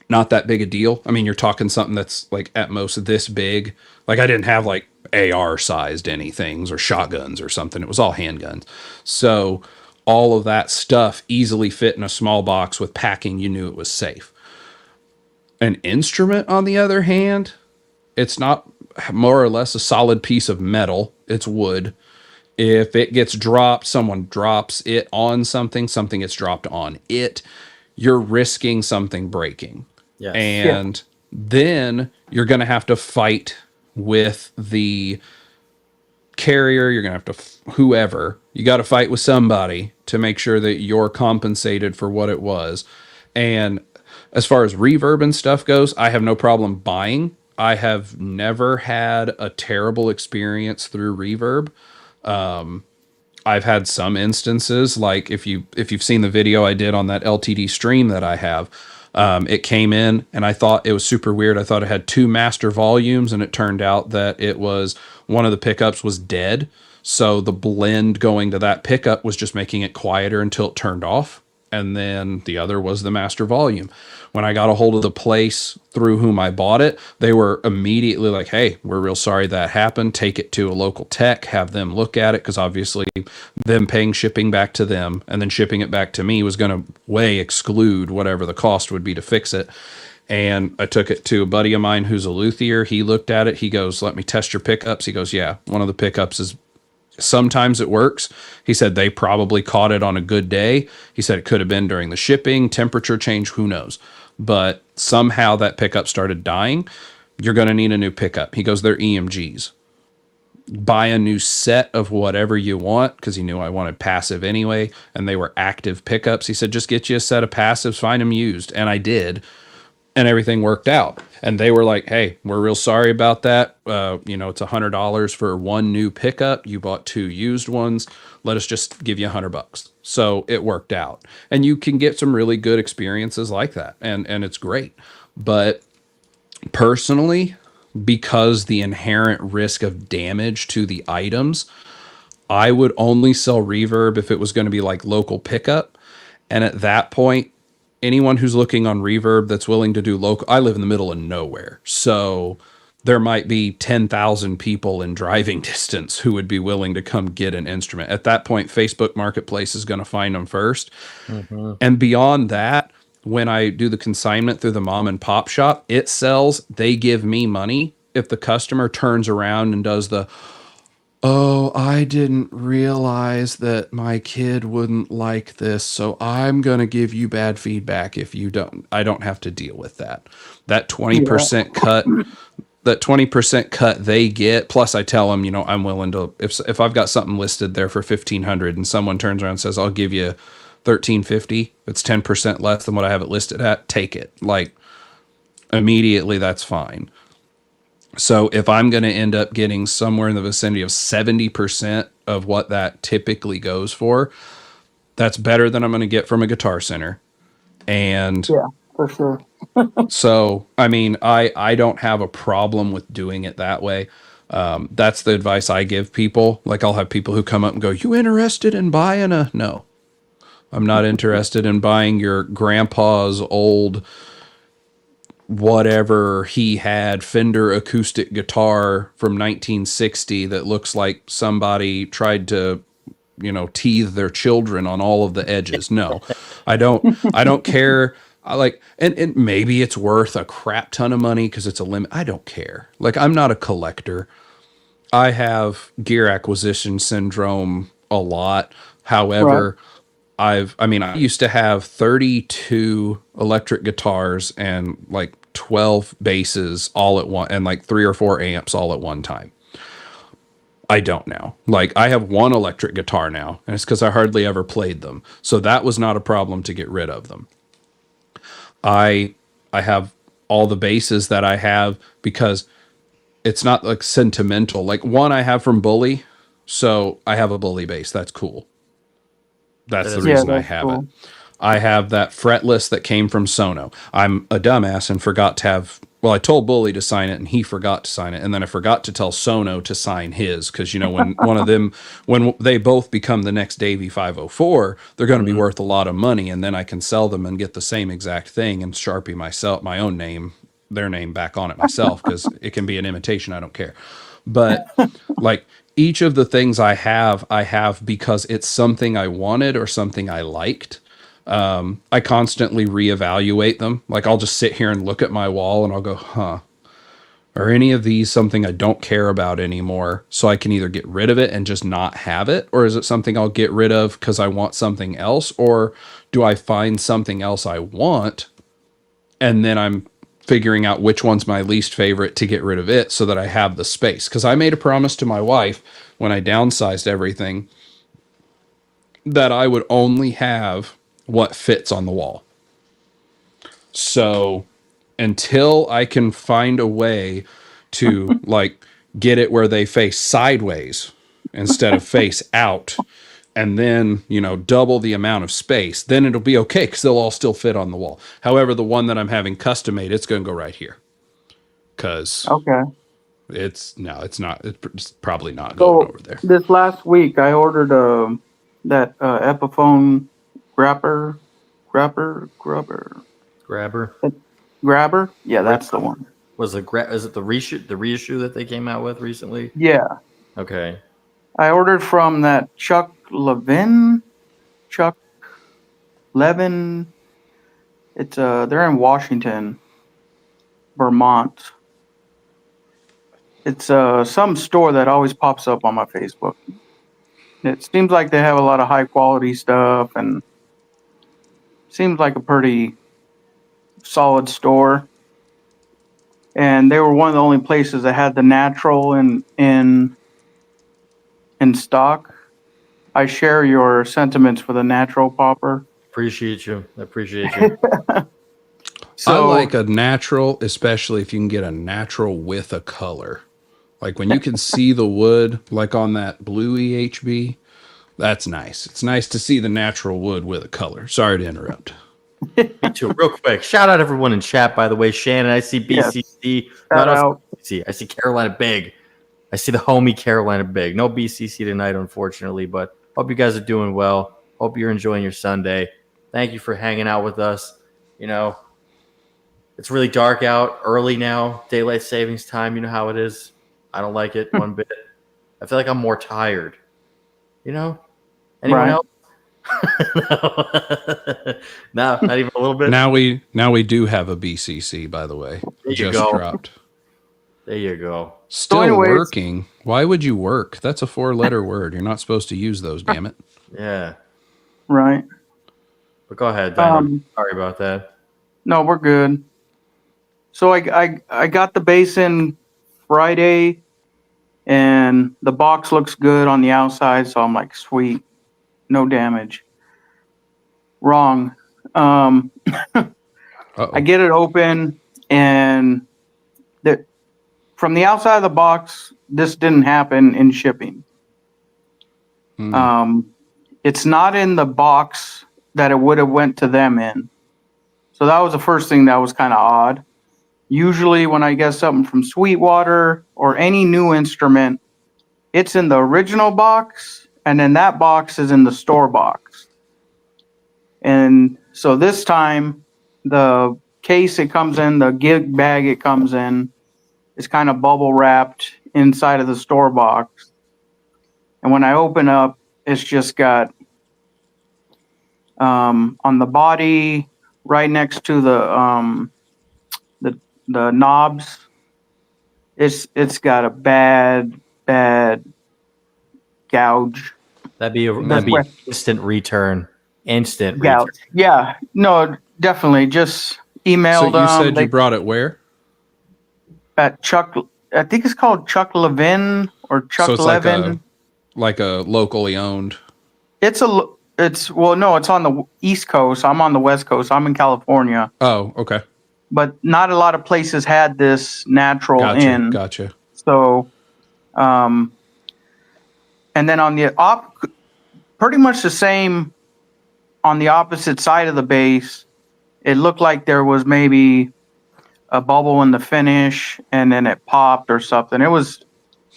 not that big a deal. I mean, you're talking something that's like at most this big. Like I didn't have like AR sized anythings or shotguns or something. It was all handguns. So all of that stuff easily fit in a small box with packing. You knew it was safe. An instrument, on the other hand, it's not more or less a solid piece of metal. It's wood. If it gets dropped, someone drops it on something, something gets dropped on it, you're risking something breaking. Yes. And then you're going to have to fight with the carrier. You're going to have to, whoever, you got to fight with somebody to make sure that you're compensated for what it was. And as far as reverb and stuff goes, I have no problem buying. I have never had a terrible experience through reverb. I've had some instances, like if you've seen the video I did on that LTD stream that I have, it came in and I thought it was super weird. I thought it had 2 master volumes and it turned out that it was one of the pickups was dead. So the blend going to that pickup was just making it quieter until it turned off. And then the other was the master volume. When I got a hold of the place through whom I bought it, they were immediately like, hey, we're real sorry that happened. Take it to a local tech, have them look at it, because obviously them paying shipping back to them and then shipping it back to me was going to way exclude whatever the cost would be to fix it. And I took it to a buddy of mine who's a luthier. He looked at it. He goes, let me test your pickups. He goes, yeah, one of the pickups is sometimes it works. He said they probably caught it on a good day. He said it could have been during the shipping, temperature change, who knows. But somehow that pickup started dying. You're going to need a new pickup. He goes, they're EMGs. Buy a new set of whatever you want, because he knew I wanted passive anyway, and they were active pickups. He said, just get you a set of passives, find them used. And I did. And everything worked out. And they were like, hey, we're real sorry about that. It's $100 for one new pickup. You bought 2 used ones. Let us just give you $100. So it worked out. And you can get some really good experiences like that. And it's great. But personally, because the inherent risk of damage to the items, I would only sell reverb if it was going to be like local pickup. And at that point, anyone who's looking on reverb that's willing to do local, I live in the middle of nowhere. So there might be 10,000 people in driving distance who would be willing to come get an instrument. At that point, Facebook Marketplace is going to find them first. Mm-hmm. And beyond that, when I do the consignment through the mom and pop shop, it sells, they give me money. If the customer turns around and does the, oh, I didn't realize that my kid wouldn't like this, so I'm going to give you bad feedback if you don't, I don't have to deal with that. That 20% cut, that 20% cut they get, plus I tell them, you know, I'm willing to, if I've got something listed there for 1,500 and someone turns around and says, I'll give you 1350, it's 10% less than what I have it listed at, take it. Like immediately, that's fine. So if I'm going to end up getting somewhere in the vicinity of 70% of what that typically goes for, that's better than I'm going to get from a Guitar Center. And Yeah, for sure. so, I mean, I don't have a problem with doing it that way. That's the advice I give people. Like I'll have people who come up and go, you interested in buying a, no, I'm not interested in buying your grandpa's old whatever he had Fender acoustic guitar from 1960 that looks like somebody tried to, you know, teeth their children on all of the edges. No, I don't care. I like, and maybe it's worth a crap ton of money because it's a limit. I don't care. Like, I'm not a collector. I have gear acquisition syndrome a lot. However, I used to have 32 electric guitars and like 12 basses all at one, and like 3 or 4 amps all at one time. I don't now. Like I have one electric guitar now, and it's because I hardly ever played them. So that was not a problem to get rid of them. I have all the basses that I have because it's not like sentimental. Like one I have from Bully, so I have a Bully bass. That's cool. That's the reason I have it. I have that fretless that came from Sono. I'm a dumbass and forgot to have, well, I told Bully to sign it and he forgot to sign it. And then I forgot to tell Sono to sign his because, you know, when one of them, when they both become the next Davy 504, they're going to be worth a lot of money. And then I can sell them and get the same exact thing and Sharpie myself, my own name, their name back on it myself because it can be an imitation. I don't care. But like, each of the things I have because it's something I wanted or something I liked. I constantly reevaluate them. Like I'll just sit here and look at my wall and I'll go, huh, are any of these something I don't care about anymore? So I can either get rid of it and just not have it, or is it something I'll get rid of because I want something else? Or do I find something else I want and then I'm figuring out which one's my least favorite to get rid of it so that I have the space? Because I made a promise to my wife when I downsized everything that I would only have what fits on the wall. So until I can find a way to like get it where they face sideways instead of face out, and then, you know, double the amount of space, then it'll be okay because they'll all still fit on the wall. However, the one that I'm having custom made, it's going to go right here because it's probably not going over there. This last week, I ordered that Epiphone grabber. Yeah, that's the one. Is it the reissue that they came out with recently? Yeah. Okay. I ordered from that Chuck Levin. It's they're in Washington, Vermont. It's some store that always pops up on my Facebook. It seems like they have a lot of high quality stuff and seems like a pretty solid store. And they were one of the only places that had the natural in stock. I share your sentiments for the natural popper. Appreciate you. So, I like a natural, especially if you can get a natural with a color. Like when you can see the wood, like on that blue EHB, that's nice. It's nice to see the natural wood with a color. Sorry to interrupt. Me too. Real quick, shout out everyone in chat, by the way. Shannon, I see BCC. Shout out. BCC. I see Carolina Big. I see the homie Carolina Big. No BCC tonight, unfortunately, but hope you guys are doing well. Hope you're enjoying your Sunday. Thank you for hanging out with us. You know, it's really dark out early now, daylight savings time. You know how it is. I don't like it one bit. I feel like I'm more tired. You know? Anyone Right. else? No, not even a little bit. Now we do have a BCC, by the way. There you Just go. dropped. There you go. Still anyways- working. Why would you work? That's a 4-letter word. You're not supposed to use those, damn it. Yeah. Right. But go ahead, Dino. Sorry about that. No, we're good. So I got the base in Friday, and the box looks good on the outside. So I'm like, sweet, no damage. Wrong. Uh-oh. I get it open, and from the outside of the box, this didn't happen in shipping. It's not in the box that it would have went to them in. So that was the first thing that was kind of odd. Usually when I get something from Sweetwater or any new instrument, it's in the original box, and then that box is in the store box. And so this time, the case it comes in, the gig bag it comes in, is kind of bubble wrapped inside of the store box. And when I open up, it's just got on the body, right next to the knobs, it's got a bad gouge. That'd be instant return. Instant Gouge. return. Yeah, no, definitely. Just emailed So you them. said you brought it where? At Chuck, I think it's called Chuck Levin or Chuck So it's Levin. like a locally owned. It's on the East Coast. I'm on the West Coast. I'm in California. Oh, okay. But not a lot of places had this natural in. Gotcha. So, and then on the pretty much the same on the opposite side of the base, it looked like there was maybe a bubble in the finish, and then it popped or something. It was,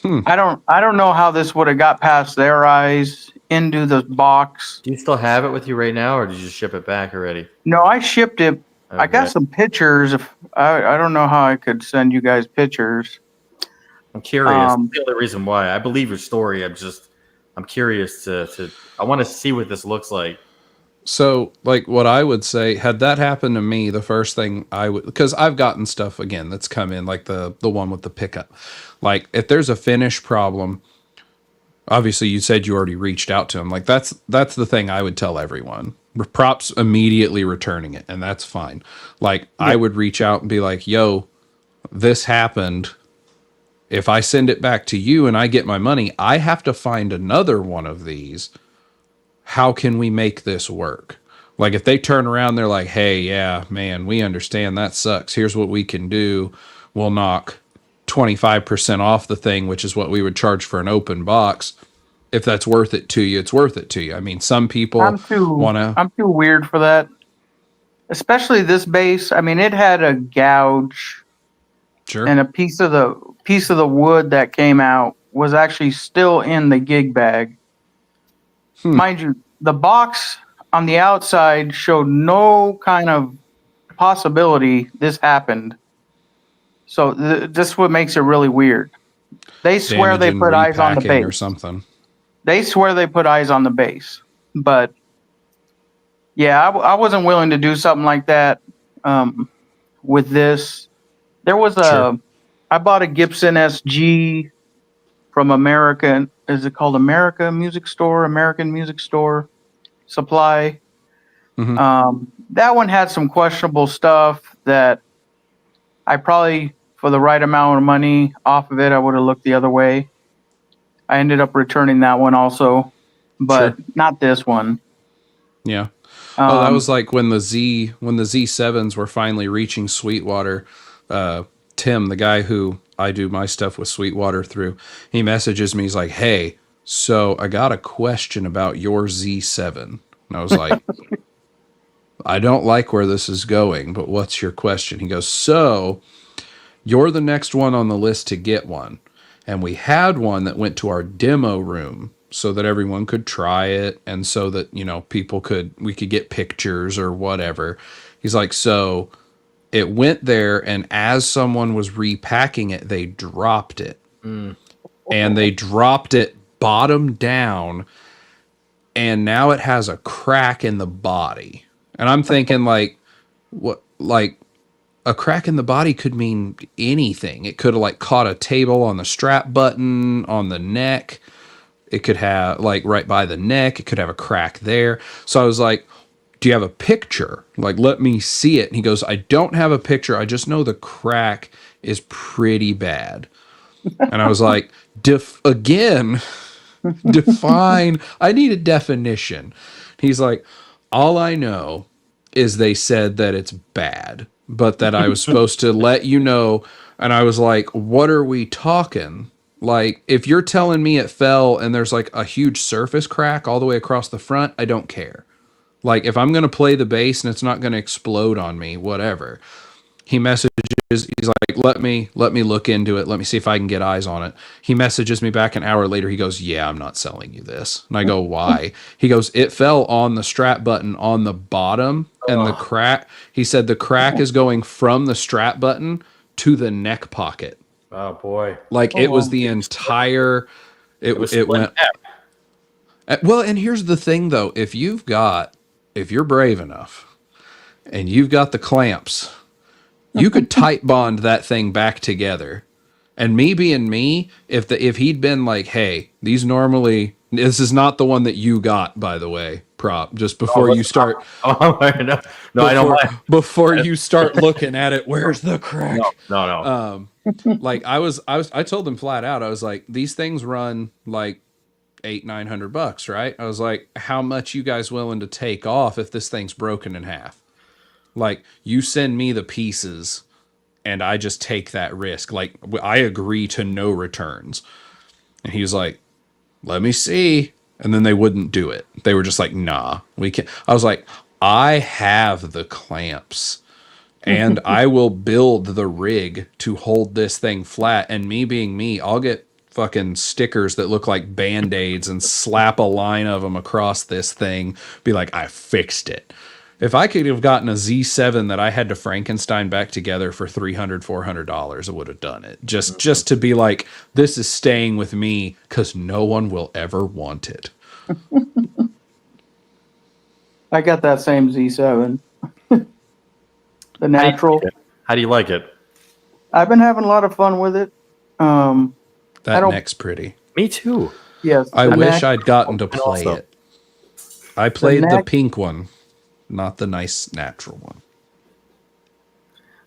I don't know how this would have got past their eyes into the box. Do you still have it with you right now, or did you just ship it back already? No, I shipped it. Okay. I got some pictures. I don't know how I could send you guys pictures. I'm curious. That's the only reason why. I believe your story. I'm curious to I want to see what this looks like. So, like, what I would say, had that happened to me, the first thing I would, because I've gotten stuff again that's come in, like the one with the pickup. Like, if there's a finish problem, obviously you said you already reached out to them. Like, that's the thing I would tell everyone. Props immediately returning it, and that's fine. Like, I would reach out and be like, yo, this happened. If I send it back to you and I get my money, I have to find another one of these. How can we make this work? Like, if they turn around, they're like, hey, yeah, man, we understand that sucks. Here's what we can do. We'll knock 25% off the thing, which is what we would charge for an open box. If that's worth it to you, it's worth it to you. I mean, some people I'm too weird for that. Especially this base. I mean, it had a gouge. Sure. And a piece of the wood that came out was actually still in the gig bag. Mind you, the box on the outside showed no kind of possibility this happened. So this is what makes it really weird. They swear they put eyes on the base or something. They swear they put eyes on the base, but yeah, I wasn't willing to do something like that with this. There was I bought a Gibson SG from American. Is it called American Music Store Supply? Mm-hmm. That one had some questionable stuff that I probably, for the right amount of money off of it, I would have looked the other way. I ended up returning that one also, but not this one. Yeah. That was like when the Z7s were finally reaching Sweetwater. Tim, the guy who I do my stuff with Sweetwater through, he messages me. He's like, hey, so I got a question about your Z7. And I was like, I don't like where this is going, but what's your question? He goes, so you're the next one on the list to get one. And we had one that went to our demo room so that everyone could try it, and so that, you know, we could get pictures or whatever. He's like, so it went there, and as someone was repacking it, they dropped it. And they dropped it bottom down, and now it has a crack in the body. And I'm thinking, like, what, like, a crack in the body could mean anything. It could have, like, caught a table on the strap button, on the neck. It could have, like, right by the neck, it could have a crack there. So I was like, do you have a picture? Like, let me see it. And he goes, I don't have a picture. I just know the crack is pretty bad. And I was like, again, define. I need a definition. He's like, all I know is they said that it's bad, but that I was supposed to let you know. And I was like, what are we talking? Like, if you're telling me it fell and there's like a huge surface crack all the way across the front, I don't care. Like, if I'm going to play the bass and it's not going to explode on me, whatever. He messages, he's like, let me look into it. Let me see if I can get eyes on it. He messages me back an hour later. He goes, yeah, I'm not selling you this. And I go, why? He goes, it fell on the strap button on the bottom, and the crack, he said the crack is going from the strap button to the neck pocket. Oh boy. Like, it was the entire, it went. Well, and here's the thing though, if you're brave enough and you've got the clamps, you could tight bond that thing back together. And me being me, if he'd been like, hey, this is not the one that you got, by the way, prop, just before you start. No, I don't mind. Before you start looking at it, where's the crack? No. Like, I told them flat out, I was like, these things run like $800-900, right? I was like, how much you guys willing to take off if this thing's broken in half? Like, you send me the pieces and I just take that risk. Like, I agree to no returns. And he was like, let me see. And then they wouldn't do it. They were just like, nah, we can't. I was like, I have the clamps and I will build the rig to hold this thing flat. And me being me, I'll get fucking stickers that look like Band-Aids and slap a line of them across this thing. Be like, I fixed it. If I could have gotten a Z7 that I had to Frankenstein back together for $300-400, I would have done it. Just to be like, this is staying with me because no one will ever want it. I got that same Z7. The natural. How do you like it? I've been having a lot of fun with it. That neck's pretty. Me too. Yes. I wish I'd gotten to play it. I played the pink one, not the nice natural one.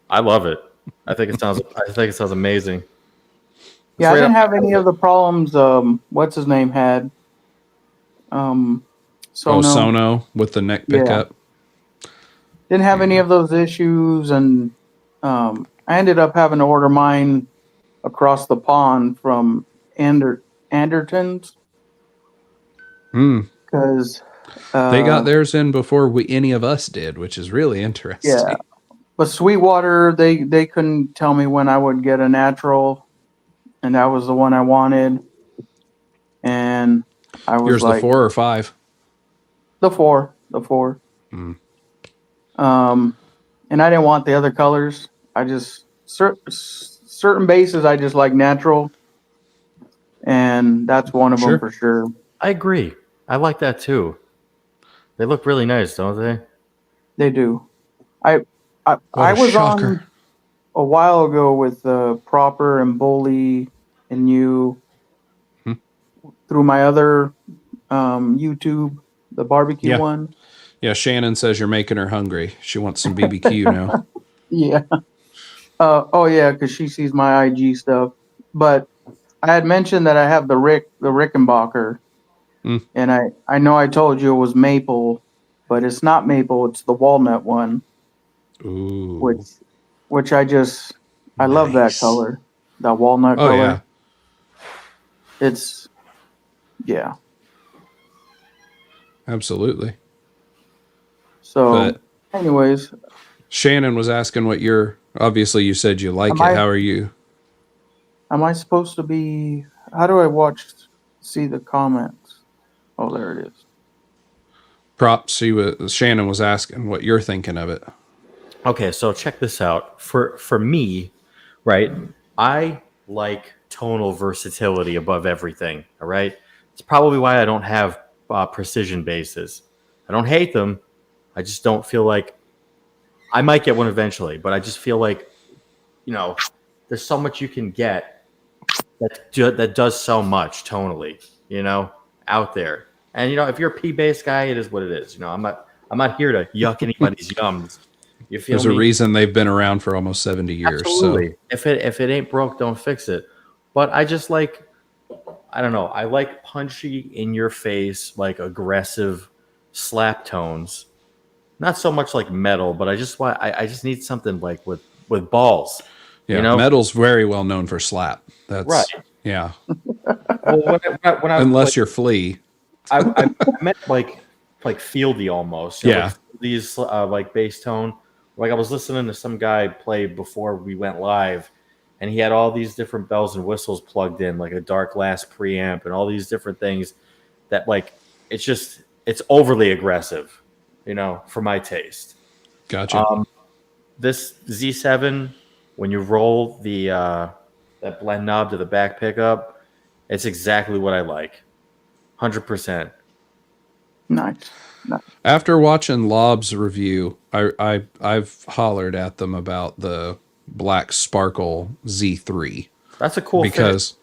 I love it. I think it sounds amazing. Yeah, I didn't have any of the problems what's his name had. Sono. Sono with the neck pickup. Didn't have any of those issues, and I ended up having to order mine across the pond from Anderton's. Because they got theirs in before any of us did, which is really interesting. Yeah, but Sweetwater, they couldn't tell me when I would get a natural, and that was the one I wanted. And I was yours like, the 4 or 5? The 4. And I didn't want the other colors. I just certain bases I just like natural, and that's one of them for sure. I agree. I like that too. They look really nice, don't they? They do. I was on a while ago with Proper and Bully and you through my other YouTube, the barbecue one. Yeah, Shannon says you're making her hungry. She wants some BBQ now. Yeah. Yeah, because she sees my IG stuff. But I had mentioned that I have the Rickenbacker. And I know I told you it was maple, but it's not maple. It's the walnut one. Ooh. Which I love that color, that walnut color. Yeah. It's, yeah. Absolutely. So, anyways. Shannon was asking what obviously you said you like it. How are you? Am I supposed to be? How do I see the comments? Oh, there it is. Props. Shannon was asking what you're thinking of it. Okay, so check this out. For me, right, I like tonal versatility above everything. All right, it's probably why I don't have precision basses. I don't hate them. I just don't feel like I might get one eventually, but I just feel like there's so much you can get that does so much tonally, out there. And if you're a P bass guy, it is what it is. I'm not here to yuck anybody's yums. You feel There's a me? reason they've been around for almost 70 years. Absolutely. So If it ain't broke, don't fix it. But I just I don't know. I like punchy, in your face, like aggressive slap tones. Not so much like metal, but I just need something like with balls. yeah, metal's very well known for slap. That's Right. Yeah. Well, when I Unless you're Flea. I meant like fieldy almost. Yeah. These like bass tone. Like I was listening to some guy play before we went live, and he had all these different bells and whistles plugged in, like a dark glass preamp and all these different things that it's overly aggressive, for my taste. Gotcha. This Z7, when you roll the that blend knob to the back pickup, it's exactly what I like. 100%. Nice. After watching Lob's review, I've hollered at them about the Black Sparkle Z3 That's a cool because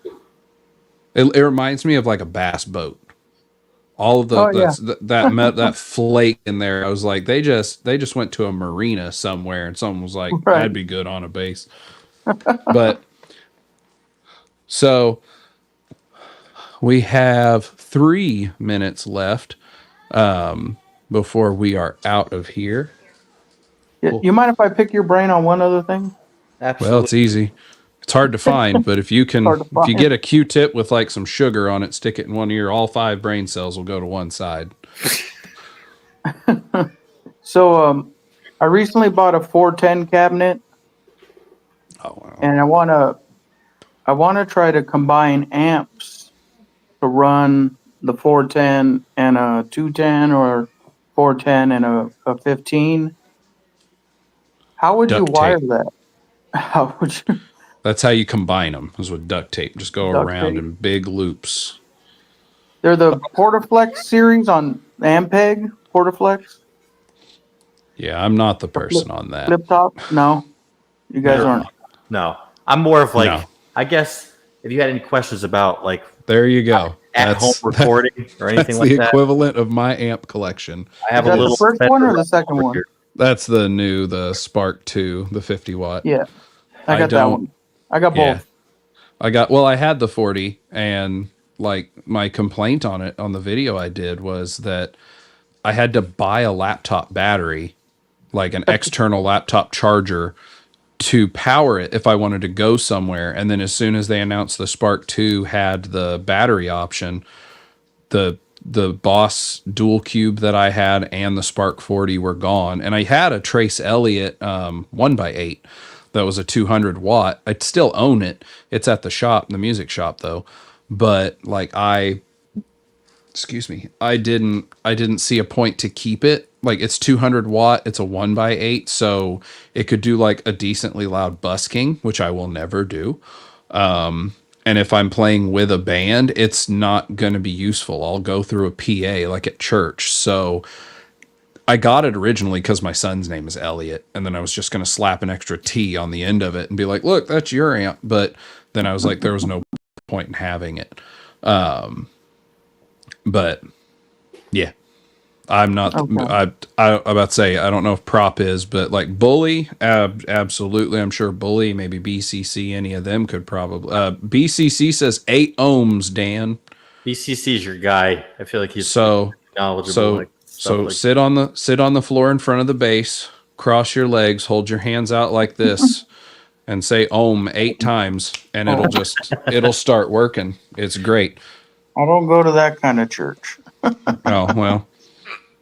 it reminds me of like a bass boat. All of that flake in there. I was like, they just went to a marina somewhere, and someone was like, Right. that'd be good on a bass. But so we have 3 minutes left before we are out of here. You mind if I pick your brain on one other thing? Absolutely. Well, it's easy. It's hard to find, but if you get a Q-tip with like some sugar on it, stick it in one ear, all 5 brain cells will go to one side. So, I recently bought a 410 cabinet, Oh, wow. and I wanna try to combine amps to run the 410 and a 210, or 410 and a 15. How would you Duct wire tape. that? How would you? That's how you combine them, is with duct tape. Just go Duct around tape. in big loops. They're the Portaflex series on Ampeg. Portaflex Yeah, I'm not the person on that. flip top. No, you guys aren't. No. I'm more of No. I guess if you had any questions about There you go. at home recording or anything That's like the that, equivalent of my amp collection. I have Is a that little the first one or the second over one? here. That's the Spark 2, the 50 watt. Yeah, I I got that don't- one. I got Yeah. both. I had the 40, and like my complaint on it on the video I did was that I had to buy a laptop battery, like an external laptop charger, to power it if I wanted to go somewhere. And then as soon as they announced the Spark 2 had the battery option, the Boss dual cube that I had and the Spark 40 were gone. And I had a Trace Elliott 1x8 that was a 200 watt. I still own it. It's at the shop, the music shop though. But I didn't see a point to keep it. Like, it's 200 watt, it's a 1x8, so it could do like a decently loud busking, which I will never do. And if I'm playing with a band, it's not going to be useful. I'll go through a PA like at church. So I got it originally because my son's name is Elliot, and then I was just going to slap an extra T on the end of it and be like, look, that's your amp. But then I was like, there was no point in having it. But yeah, I'm not, Okay. I'm about to say, I don't know if Prop is, but like Bully, absolutely. I'm sure Bully, maybe BCC, any of them could probably, BCC says 8 ohms, Dan. BCC is your guy. I feel like he's So, knowledgeable. sit on the floor in front of the bass, cross your legs, hold your hands out like this, and say ohm 8 times, and it'll start working. It's great. I don't go to that kind of church. Oh, well,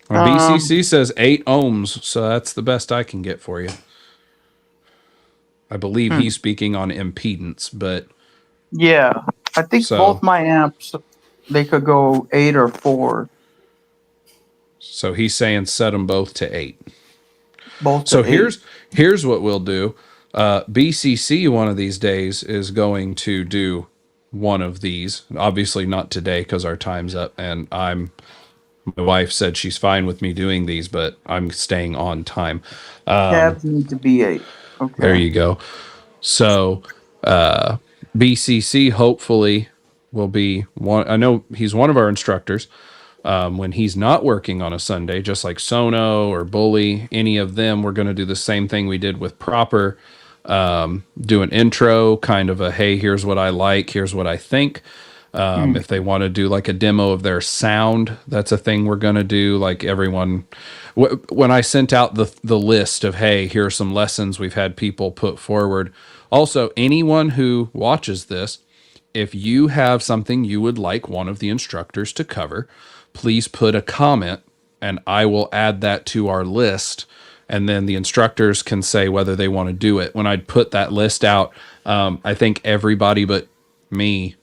BCC says 8 ohms, so that's the best I can get for you. I believe he's speaking on impedance, but Yeah, I think So- both my amps, they could go 8 or 4. So he's saying set them both to 8. Both So to 8. here's what we'll do. BCC one of these days is going to do one of these. Obviously not today because our time's up, and my wife said she's fine with me doing these, but I'm staying on time. Tabs need to be 8. Okay. There you go. So BCC hopefully will be one. I know he's one of our instructors. When he's not working on a Sunday, just like Sono or Bully, any of them, we're going to do the same thing we did with Proper. Do an intro, kind of a, hey, here's what I like, here's what I think. If they want to do like a demo of their sound, that's a thing we're going to do. Like everyone, when I sent out the list of, hey, here are some lessons we've had people put forward. Also, anyone who watches this, if you have something you would like one of the instructors to cover, please put a comment and I will add that to our list. And then the instructors can say whether they want to do it. When I put that list out, I think everybody but me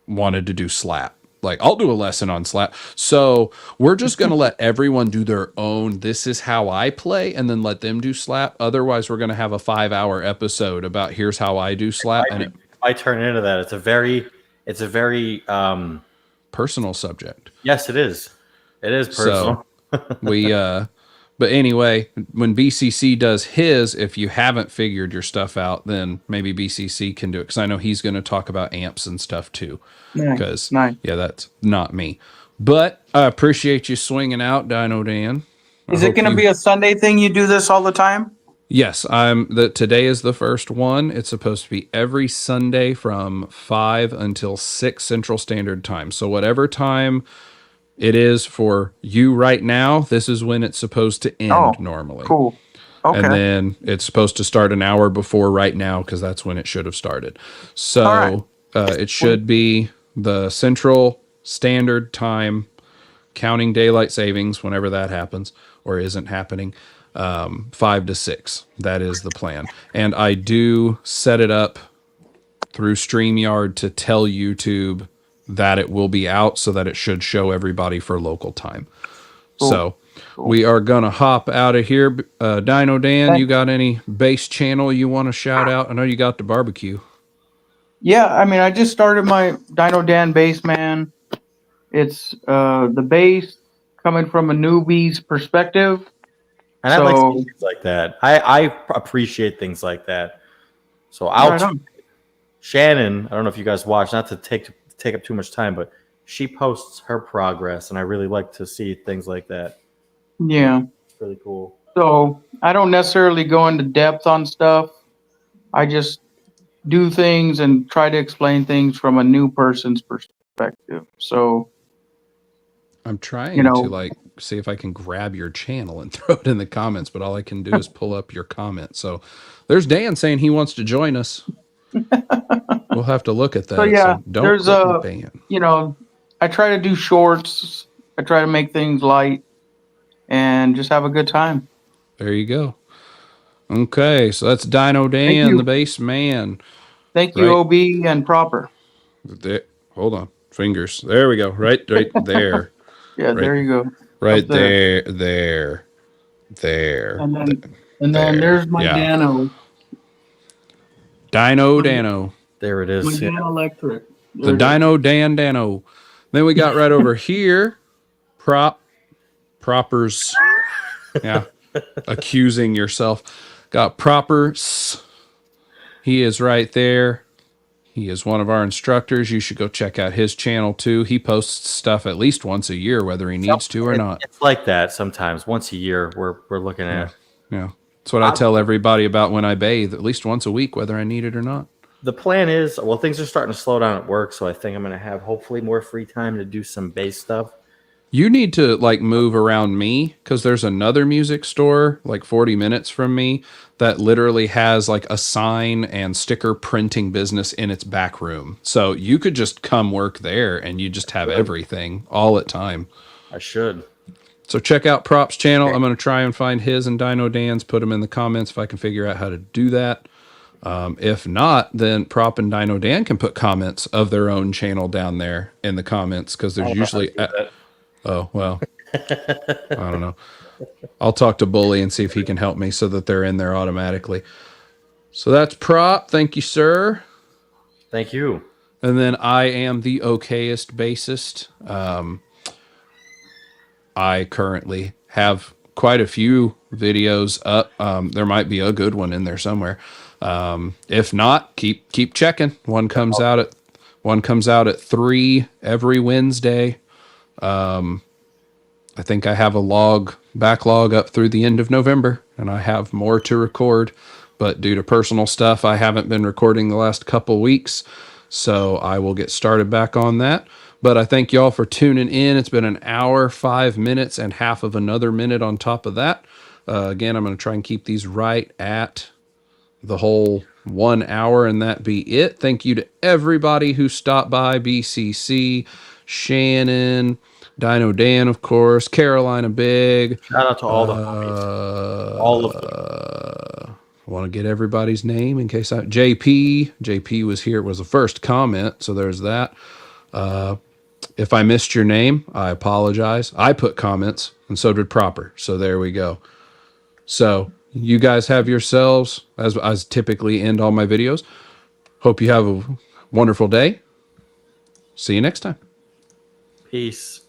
wanted to do slap. Like, I'll do a lesson on slap. So we're just going to let everyone do their own, this is how I play, and then let them do slap. Otherwise, we're going to have a 5-hour episode about here's how I do slap. And it I turn into that. It's a very personal subject. yes, it is. It is personal. So but anyway, when BCC does his, if you haven't figured your stuff out, then maybe BCC can do it. Cause I know he's going to talk about amps and stuff too. Cause Nice. yeah, that's not me, but I appreciate you swinging out, Dino Dan. Is it going to be a Sunday thing? You do this all the time? Yes, today is the first one. It's supposed to be every Sunday from 5 until 6 Central Standard Time. So whatever time it is for you right now, this is when it's supposed to end normally. Cool. Okay. And then it's supposed to start an hour before right now because that's when it should have started. So it should be the Central Standard Time, counting daylight savings whenever that happens or isn't happening, 5 to 6. That is the plan. And I do set it up through StreamYard to tell YouTube that it will be out so that it should show everybody for local time. Cool. So we are going to hop out of here. Dino Dan, you got any bass channel you want to shout out? I know you got the barbecue. Yeah, I mean, I just started my Dino Dan bass, man. It's the bass coming from a newbie's perspective. And I like seeing things like that. I appreciate things like that. So Shannon, I don't know if you guys watch, not to take up too much time, but she posts her progress, and I really like to see things like that. Yeah. It's really cool. So I don't necessarily go into depth on stuff. I just do things and try to explain things from a new person's perspective. So I'm trying to like see if I can grab your channel and throw it in the comments, but all I can do is pull up your comment. So there's Dan saying he wants to join us. We'll have to look at that. So yeah, don't there's ban. I try to do shorts. I try to make things light and just have a good time. There you go. Okay, so that's Dino Dan, the bass man. Thank you, OB and Proper. Hold on, fingers. There we go. Right there. Yeah, there you go. Right there. And then there's my Dano. Dano. There it is. My Dano Electric. The Dino Dano. Then we got right over here, ProperS. Yeah, accusing yourself. Got ProperS. He is right there. He is one of our instructors. You should go check out his channel too. He posts stuff at least once a year, whether he needs to or not. It's like that sometimes. Once a year, we're looking at. Yeah. That's what I tell everybody about when I bathe, at least once a week, whether I need it or not. The plan is, well, things are starting to slow down at work, so I think I'm going to have hopefully more free time to do some bass stuff. You need to like move around me because there's another music store like 40 minutes from me that literally has like a sign and sticker printing business in its back room. So you could just come work there and you just have everything all at time. I should. So check out Props channel. I'm going to try and find his and Dino Dan's, put them in the comments if I can figure out how to do that. If not, then Prop and Dino Dan can put comments of their own channel down there in the comments, because there's usually. Oh, well, I don't know. I'll talk to Bully and see if he can help me so that they're in there automatically. So that's Prop. Thank you, sir. Thank you. And then I am the okayest bassist. I currently have quite a few videos up. There might be a good one in there somewhere. If not, keep checking. One comes out at 3 every Wednesday. I think I have a backlog up through the end of November, and I have more to record. But due to personal stuff, I haven't been recording the last couple weeks, so I will get started back on that. But I thank y'all for tuning in. It's been an hour, 5 minutes, and half of another minute on top of that. Again, I'm going to try and keep these right at the whole 1 hour, and that be it. Thank you to everybody who stopped by. BCC, Shannon, Dino Dan, of course, Carolina Big. Shout out to all the homies. All of them. I want to get everybody's name in case JP was here. It was the first comment, so there's that. If I missed your name, I apologize. I put comments, and so did Proper. So there we go. So you guys have yourselves, as I typically end all my videos. Hope you have a wonderful day. See you next time. Peace.